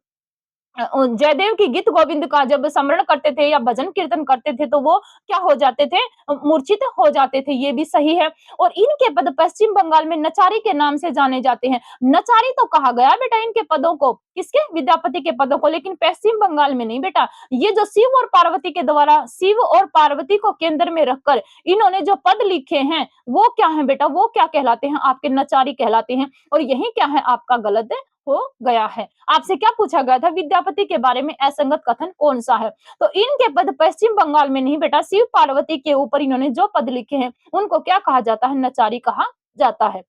जयदेव की गीत गोविंद का जब स्मरण करते थे या भजन कीर्तन करते थे तो वो क्या हो जाते थे, मूर्छित हो जाते थे, ये भी सही है। और इनके पद पश्चिम बंगाल में नचारी के नाम से जाने जाते हैं। नचारी तो कहा गया बेटा इनके पदों को, किसके, विद्यापति के पदों को, लेकिन पश्चिम बंगाल में नहीं बेटा। ये जो शिव और पार्वती के द्वारा, शिव और पार्वती को केंद्र में रखकर इन्होंने जो पद लिखे हैं वो क्या है बेटा, वो क्या कहलाते हैं, आपके नचारी कहलाते हैं। और यही क्या है आपका गलत हो गया है। आपसे क्या पूछा गया था, विद्यापति के बारे में असंगत कथन कौन सा है? तो इनके पद पश्चिम बंगाल में नहीं बेटा, शिव पार्वती के ऊपर इन्होंने जो पद लिखे हैं उनको क्या कहा जाता है, नचारी कहा जाता है।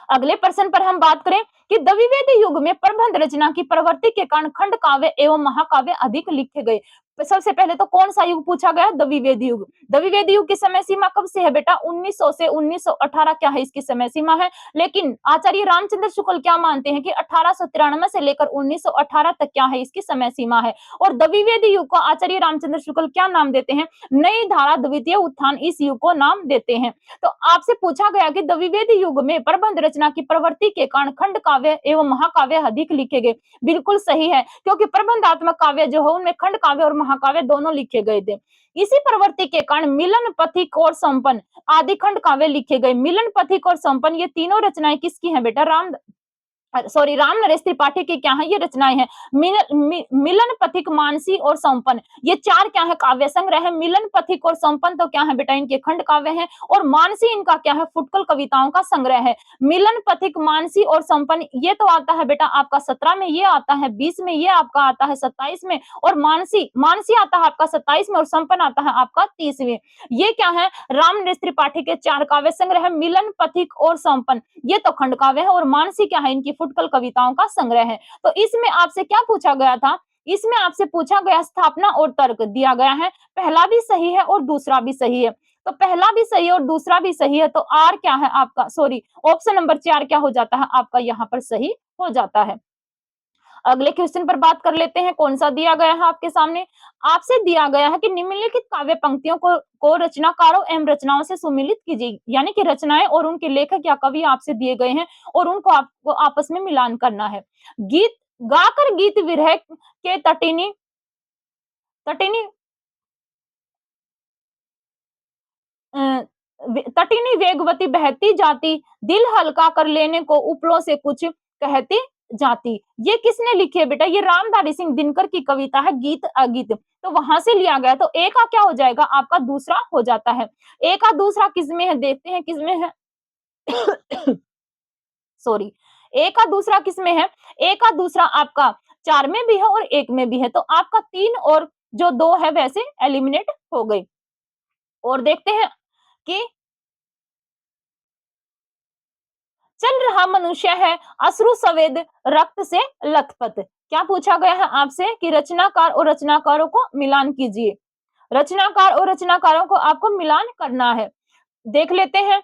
अगले प्रश्न पर हम बात करें कि द्विवेदी युग में प्रबंध रचना की प्रवृत्ति के कारण खंड काव्य एवं महाकाव्य अधिक लिखे गए। तो सबसे पहले तो कौन सा युग पूछा गया, द्विवेदी युग। द्विवेदी युग की समय सीमा कब से है बेटा, 1900 से 1918 क्या है इसकी समय सीमा है। लेकिन आचार्य रामचंद्र शुक्ल क्या मानते हैं कि 1893 से लेकर 1918 तक क्या है इसकी समय सीमा है। और द्विवेदी युग को आचार्य रामचंद्र शुक्ल क्या नाम देते हैं, नई धारा द्वितीय उत्थान इस युग को नाम देते हैं। तो आपसे पूछा गया कि द्विवेदी युग में प्रबंध रचना की प्रवृत्ति के कारण खंड काव्य एवं महाकाव्य अधिक लिखे गए। बिल्कुल सही है, क्योंकि प्रबंधात्मक काव्य जो है उनमें खंड काव्य और महाकाव्य दोनों लिखे गए थे। इसी प्रवृत्ति के कारण मिलन, पथिक और संपन्न आदि खंड काव्य लिखे गए। मिलन, पथिक और संपन्न ये तीनों रचनाएं किसकी हैं बेटा, राम नरेश त्रिपाठी की क्या है ये रचनाएं हैं। मिलन, पथिक, मानसी और संपन्न ये चार क्या है, काव्य संग्रह है। मिलन, पथिक और संपन्न तो क्या है बेटा, इनके खंड काव्य हैं। और मानसी इनका क्या है, फुटकल कविताओं का संग्रह है। मिलन, पथिक, मानसी और संपन्न ये तो आता है बेटा आपका 17 में, ये आता है 20 में, ये आपका आता है 27 में। और मानसी मानसी आता है आपका 27 में और संपन्न आता है आपका 30 में। ये क्या है, राम नरेश त्रिपाठी के चार काव्य संग्रह है, मिलन, पथिक और संपन्न ये तो खंड काव्य है। और मानसी क्या है, इनकी फुटकल कविताओं का संग्रह है। तो इसमें आपसे क्या पूछा गया था, इसमें आपसे पूछा गया स्थापना और तर्क दिया गया है। पहला भी सही है और दूसरा भी सही है। तो पहला भी सही है और दूसरा भी सही है, तो आर क्या है आपका, सॉरी ऑप्शन नंबर 4 क्या हो जाता है आपका यहाँ पर सही हो जाता है। अगले क्वेश्चन पर बात कर लेते हैं, कौन सा दिया गया है आपके सामने। आपसे दिया गया है कि निम्नलिखित काव्य पंक्तियों को रचनाकारों एवं रचनाओं से सुमिलित कीजिए, यानी कि रचनाएं और उनके लेखक या कवि आपसे दिए गए हैं और उनको आपको आपस में मिलान करना है। गीत गाकर गीत विरह के तटिनी तटिनी अ, तटिनी वेगवती बहती जाती, दिल हल्का कर लेने को उपलों से कुछ कहती जाती। ये किसने लिखी है बेटा, ये रामधारी सिंह दिनकर की कविता है गीत अगीत। तो वहां से लिया गया, तो ए का क्या हो जाएगा आपका दूसरा हो जाता है। ए का दूसरा किसमें है, देखते हैं किसमें है। सॉरी, ए का दूसरा किसमें है, ए का दूसरा आपका 4 में भी है और 1 में भी है। तो आपका 3 और जो 2 है वैसे एलिमिनेट हो गई। और देखते हैं कि चल रहा मनुष्य है अश्रु सवेद रक्त से लथपथ। क्या पूछा गया है आपसे कि रचनाकार और रचनाकारों को मिलान कीजिए। रचनाकार और रचनाकारों को आपको मिलान करना है। देख लेते हैं,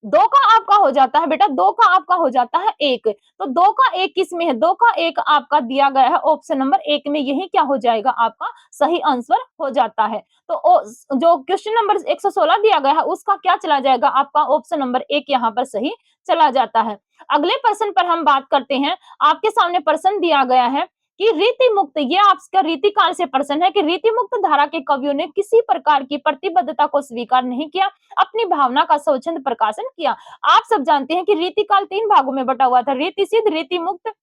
2 का आपका हो जाता है बेटा, 2 का आपका हो जाता है 1। तो 2 का 1 किस में है, 2 का 1 आपका दिया गया है ऑप्शन नंबर 1 में, यही क्या हो जाएगा आपका सही आंसर हो जाता है। तो जो क्वेश्चन नंबर 116 दिया गया है उसका क्या चला जाएगा आपका ऑप्शन नंबर 1 यहाँ पर सही चला जाता है। अगले प्रश्न पर हम बात करते हैं। आपके सामने प्रश्न दिया गया है कि रीति मुक्त, ये आपका रीतिकाल से प्रश्न है कि रीति मुक्त धारा के कवियों ने किसी प्रकार की प्रतिबद्धता को स्वीकार नहीं किया, अपनी भावना का स्वच्छंद प्रकाशन किया। आप सब जानते हैं कि रीतिकाल 3 भागों में बटा हुआ था, रीति सिद्ध, रीति मुक्त,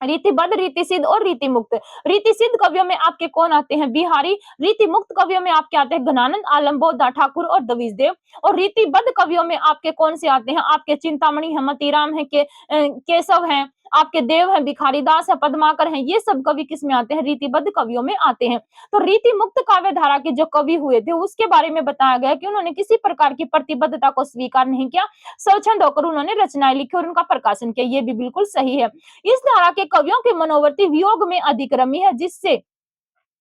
रीतिबद्ध, रीति सिद्ध और रीति मुक्त। रीति सिद्ध कवियों में आपके कौन आते हैं, बिहारी। रीति मुक्त कवियों में आपके आते हैं घनानंद, आलम, बोधा ठाकुर और द्विजदेव। और रीतिबद्ध कवियों में आपके कौन से आते हैं, आपके चिंतामणि है, मतीराम है, केशव हैं, आपके देव हैं, भिखारी दास है, पद्माकर हैं। ये सब कवि किस में आते हैं, रीतिबद्ध कवियों में आते हैं। तो रीति मुक्त काव्य धारा के जो कवि हुए थे उसके बारे में बताया गया कि उन्होंने किसी प्रकार की प्रतिबद्धता को स्वीकार नहीं किया, स्वच्छंद होकर उन्होंने रचनाएं लिखी और उनका प्रकाशन किया। ये भी बिल्कुल सही है। इस धारा के कवियों के मनोवर्ती वियोग में अधिक्रमी है, जिससे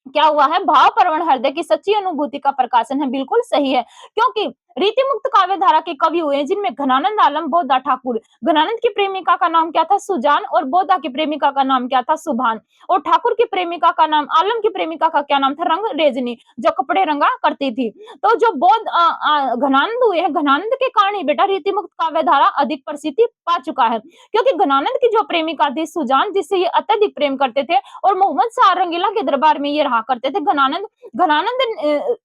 क्या हुआ है, भाव प्रवण हृदय की सच्ची अनुभूति का प्रकाशन है। बिल्कुल सही है, क्योंकि रीतिमुक्त काव्य धारा के कवि हुए जिनमें घनानंद आलम, बोधा ठाकुर। घनानंद की प्रेमिका का नाम क्या था? सुजान, और बोधा की प्रेमिका का नाम क्या था? सुभान। और ठाकुर की प्रेमिका का नाम, आलम की प्रेमिका का क्या नाम था? रंग रेजनी, जो कपड़े रंगा करती थी। तो जो घनानंद हुए हैं, घनानंद के कारण ही बेटा रीतिमुक्त काव्य धारा अधिक प्रसिद्धि पा चुका है, क्योंकि घनानंद की जो प्रेमिका थी सुजान, जिससे ये अत्यधिक प्रेम करते थे, और मोहम्मद शाह रंगीला के दरबार में ये रहा करते थे। घनानंद घनानंद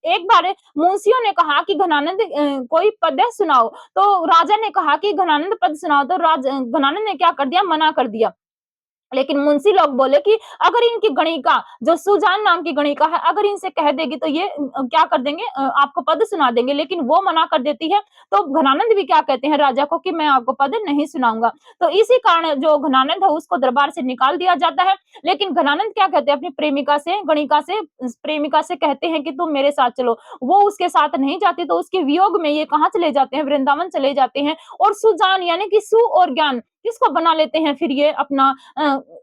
एक बार मुंशियों ने कहा कि घनानंद कोई पद्य सुनाओ, तो राजा ने कहा कि घनानंद पद सुनाओ, तो घनानंद ने क्या कर दिया? मना कर दिया। लेकिन मुंशी लोग बोले कि अगर इनकी गणिका, जो सुजान नाम की गणिका है, अगर इनसे कह देगी तो ये क्या कर देंगे? आपको पद सुना देंगे। लेकिन वो मना कर देती है, तो घनानंद भी क्या कहते हैं राजा को कि मैं आपको पद नहीं सुनाऊंगा। तो इसी कारण जो घनानंद है उसको दरबार से निकाल दिया जाता है। लेकिन घनानंद क्या कहते हैं? अपनी प्रेमिका से, गणिका से, प्रेमिका से कहते हैं कि तुम मेरे साथ चलो। वो उसके साथ नहीं जाती, तो उसके वियोग में ये कहाँ चले जाते हैं? वृंदावन चले जाते हैं। और सुजान यानी कि सु और ज्ञान किसको बना लेते हैं फिर ये अपना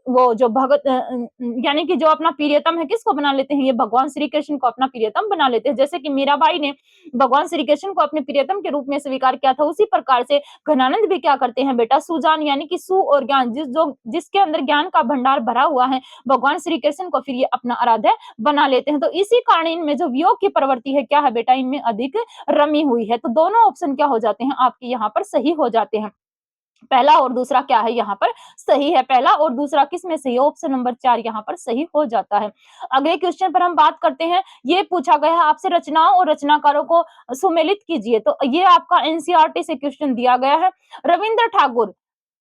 वो जो भगत यानी कि जो अपना प्रियतम है, किसको बना लेते हैं? ये भगवान श्री कृष्ण को अपना प्रियतम बना लेते हैं। जैसे कि मीराबाई ने भगवान श्री कृष्ण को अपने प्रियतम के रूप में स्वीकार किया था, उसी प्रकार से घनानंद भी क्या करते हैं बेटा? सुजान यानी कि सु और ज्ञान, जिसके अंदर ज्ञान का भंडार भरा हुआ है, भगवान श्री कृष्ण को फिर ये अपना आराध्य बना लेते हैं। तो इसी कारण इनमें जो वियोग की प्रवृत्ति है क्या है बेटा? इनमें अधिक रमी हुई है। तो दोनों ऑप्शन क्या हो जाते हैं? आपके यहाँ पर सही हो जाते हैं। पहला और दूसरा क्या है यहाँ पर? सही है। पहला और दूसरा किसमें सही है? ऑप्शन नंबर 4 यहाँ पर सही हो जाता है। अगले क्वेश्चन पर हम बात करते हैं। ये पूछा गया है आपसे, रचनाओं और रचनाकारों को सुमेलित कीजिए। तो ये आपका एनसीईआरटी से क्वेश्चन दिया गया है। रविंद्र ठाकुर,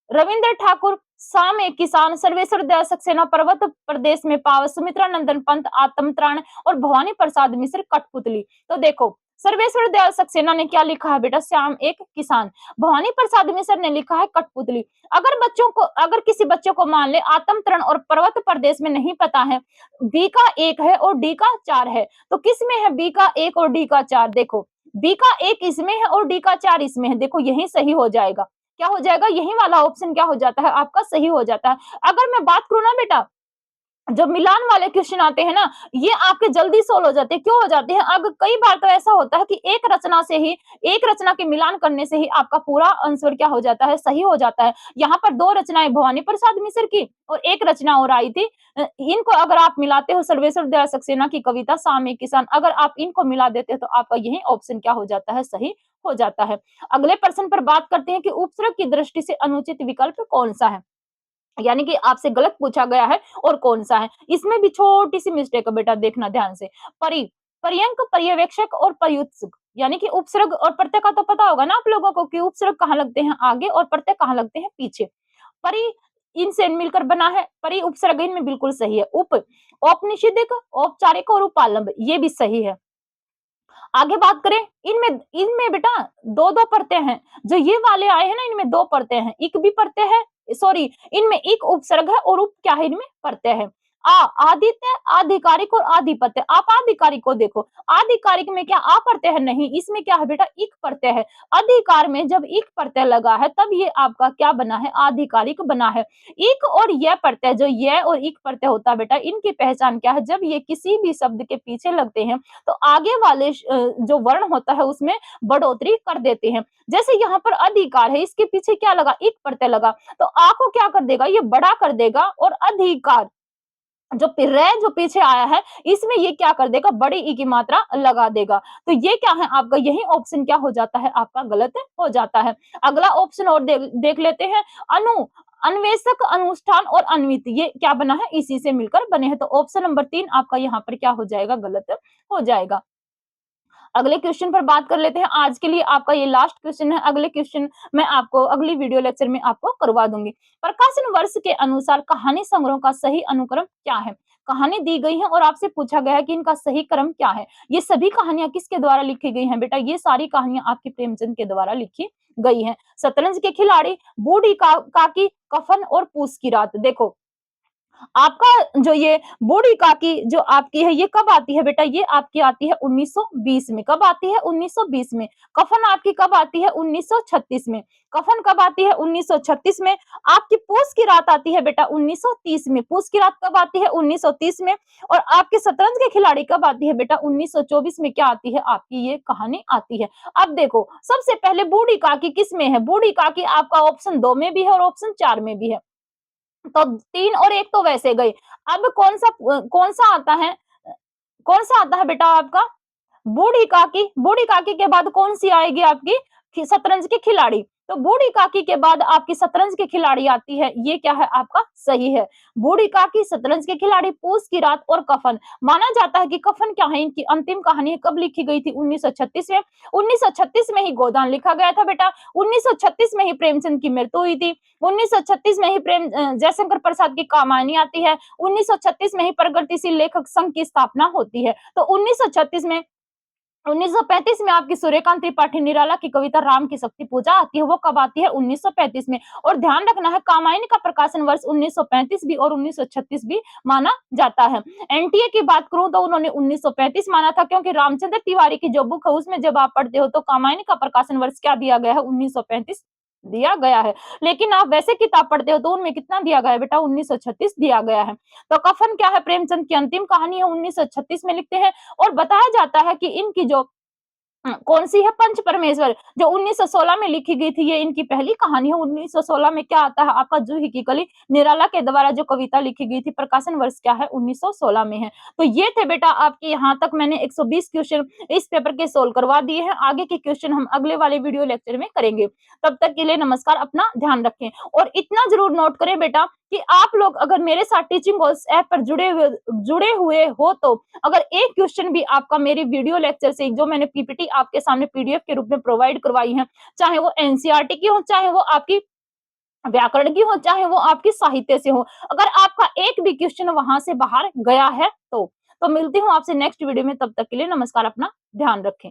रविंद्र ठाकुर, साम एक किसान, सर्वेश्वर दयाल सक्सेना, पर्वत प्रदेश में पाव, सुमित्रा नंदन पंत, आत्मत्राण, और भवानी प्रसाद मिश्र, कठपुतली। तो देखो, सर्वेश्वर दयाल सक्सेना ने क्या लिखा है बेटा? श्याम एक किसान। भवानी प्रसाद मिश्र ने लिखा है कठपुतली। अगर किसी बच्चे को मान ले आत्मतरण और पर्वत प्रदेश में नहीं पता है, बी का 1 है और डी का 4 है, तो किस में है बी का 1 और डी का 4? देखो, बी का 1 इसमें है और डी का 4 इसमें है। देखो, यही सही हो जाएगा। क्या हो जाएगा? यही वाला ऑप्शन क्या हो जाता है? आपका सही हो जाता है। अगर मैं बात करूं ना बेटा, जो मिलान वाले क्वेश्चन आते हैं ना, ये आपके जल्दी सोल्व हो जाते हैं। क्यों हो जाते हैं? अब कई बार तो ऐसा होता है कि एक रचना के मिलान करने से ही आपका पूरा आंसर क्या हो जाता है? सही हो जाता है। यहाँ पर 2 रचनाएं भवानी प्रसाद मिश्र की और 1 रचना और आई थी। इनको अगर आप मिलाते हो, सर्वेश्वर दयाल सक्सेना की कविता शाम एक किसान, अगर आप इनको मिला देते हो तो आपका यही ऑप्शन क्या हो जाता है? सही हो जाता है। अगले प्रश्न पर बात करते हैं कि उपसर्ग की दृष्टि से अनुचित विकल्प कौन सा है? यानी कि आपसे गलत पूछा गया है और कौन सा है। इसमें भी छोटी सी मिस्टेक है बेटा, देखना ध्यान से। परि पर्यंक, पर्यवेक्षक और प्रयुत्सक, यानी कि उपसर्ग और प्रत्यय का तो पता होगा ना आप लोगों को कि उपसर्ग कहाँ लगते हैं? आगे, और प्रत्यय कहाँ लगते हैं? पीछे। परि इनसे मिलकर बना है, परि उपसर्ग इनमें बिल्कुल सही है। औपनिषदिक, औपचारिक और उपालंब, ये भी सही है। आगे बात करें, इनमें इनमें बेटा दो दो परतें हैं। जो ये वाले आए हैं ना, इनमें 2 परतें हैं। इक भी परतें है, सॉरी, इनमें एक उपसर्ग है और उप क्या है? इनमें परतें है। आदित्य, आधिकारिक और आधिपत्य। आप आधिकारिक को देखो, आधिकारिक में क्या आ प्रत्यय है? नहीं, इसमें क्या है बेटा? इक प्रत्यय है। अधिकार में जब इक प्रत्यय लगा है तब ये आपका क्या बना है? आधिकारिक बना है। इक और यह प्रत्यय, जो यह और इक प्रत्यय होता है बेटा, इनकी पहचान क्या है? जब ये किसी भी शब्द के पीछे लगते हैं तो आगे वाले जो वर्ण होता है उसमें बढ़ोतरी कर देते हैं। जैसे यहाँ पर अधिकार है, इसके पीछे क्या लगा? इक प्रत्यय लगा, तो आ को क्या कर देगा? ये बड़ा कर देगा, और अधिकार जो जो पीछे आया है, इसमें ये क्या कर देगा? बड़ी ई की मात्रा लगा देगा। तो ये क्या है आपका? यही ऑप्शन क्या हो जाता है? आपका गलत हो जाता है। अगला ऑप्शन और देख लेते हैं। अन्वेषक, अनुष्ठान और अन्वित, ये क्या बना है? इसी से मिलकर बने हैं। तो ऑप्शन नंबर 3 आपका यहाँ पर क्या हो जाएगा? गलत हो जाएगा। अगले क्वेश्चन पर बात कर लेते हैं। आज के लिए आपका ये लास्ट क्वेश्चन है। अगले क्वेश्चन मैं आपको अगली वीडियो लेक्चर में आपको करवा दूंगी। प्रकाशन वर्ष के अनुसार कहानी संग्रह का सही अनुक्रम क्या है? कहानी दी गई है और आपसे पूछा गया है कि इनका सही क्रम क्या है। ये सभी कहानियां किसके द्वारा लिखी गई हैं बेटा? ये सारी कहानियां आपकी प्रेमचंद के द्वारा लिखी गई हैं। शतरंज के खिलाड़ी, बूढ़ी काकी, कफन और पूस की रात। देखो, आपका जो ये बूढ़ी काकी जो आपकी है ये कब आती है बेटा? ये आपकी आती है 1920 में। कब आती है? 1920 में। कफन आपकी कब आती है? 1936 में। कफन कब आती है? 1936 में। आपकी पूस की रात आती है बेटा 1930 में। पूस की रात कब आती है? 1930 में। और आपके शतरंज के खिलाड़ी कब आती है बेटा? 1924 में। क्या आती है? आपकी ये कहानी आती है। अब देखो, सबसे पहले बूढ़ी काकी किसमें है? बूढ़ी काकी आपका ऑप्शन 2 में भी है और ऑप्शन 4 में भी है। तो 3 और 1 तो वैसे गए। अब कौन-सा आता है? कौन-सा आता है बेटा आपका? बूढ़ी काकी। बूढ़ी काकी के बाद कौन-सी आएगी आपकी? शतरंज के खिलाड़ी। तो बूढ़ी काकी के बाद आपकी शतरंज के खिलाड़ी आती है। ये क्या है आपका? सही है। बूढ़ी काकी, शतरंज के खिलाड़ी, पूस की रात और कफन। माना जाता है कि कफन क्या है, इनकी अंतिम कहानी कब लिखी गई थी? 1936 में। 1936 में ही गोदान लिखा गया था बेटा। 1936 में ही प्रेमचंद की मृत्यु हुई थी। 1936 में ही जयशंकर प्रसाद की कामायनी आती है। 1936 में ही प्रगतिशील लेखक संघ की स्थापना होती है। तो 1936 में 1935 में आपकी सूर्यकांत त्रिपाठी निराला की कविता राम की शक्ति पूजा आती है। वो कब आती है? 1935 में। और ध्यान रखना है, कामायनी का प्रकाशन वर्ष 1935 भी और 1936 भी माना जाता है। एनटीए की बात करूं तो उन्होंने 1935 माना था, क्योंकि रामचंद्र तिवारी की जो बुक है उसमें जब आप पढ़ते हो तो कामायनी का प्रकाशन वर्ष क्या दिया गया है? 1935 दिया गया है। लेकिन आप वैसे किताब पढ़ते हो तो उनमें कितना दिया गया है बेटा? 1936 दिया गया है। तो कफन क्या है? प्रेमचंद की अंतिम कहानी है, 1936 में लिखते हैं। और बताया जाता है कि इनकी जो कौन सी है? पंच परमेश्वर, जो 1916 में लिखी गई थी, ये इनकी पहली कहानी है। 1916 में क्या आता है आपका? जूही की कली निराला के द्वारा जो कविता लिखी गई थी, प्रकाशन वर्ष क्या है? 1916 में है। तो ये थे बेटा आपके, यहाँ तक मैंने 120 क्वेश्चन इस पेपर के सोल्व करवा दिए हैं। आगे के क्वेश्चन हम अगले वाले वीडियो लेक्चर में करेंगे। तब तक के लिए नमस्कार, अपना ध्यान रखें। और इतना जरूर नोट करें बेटा कि आप लोग अगर मेरे साथ टीचिंग गोल्स ऐप पर जुड़े हुए हो, तो अगर एक क्वेश्चन भी आपका मेरे वीडियो लेक्चर से, जो मैंने पीपीटी आपके सामने पीडीएफ के रूप में प्रोवाइड करवाई है, चाहे वो एनसीईआरटी की हो, चाहे वो आपकी व्याकरण की हो, चाहे वो आपकी साहित्य से हो, अगर आपका एक भी क्वेश्चन वहां से बाहर गया है तो मिलती हूँ आपसे नेक्स्ट वीडियो में। तब तक के लिए नमस्कार, अपना ध्यान रखें।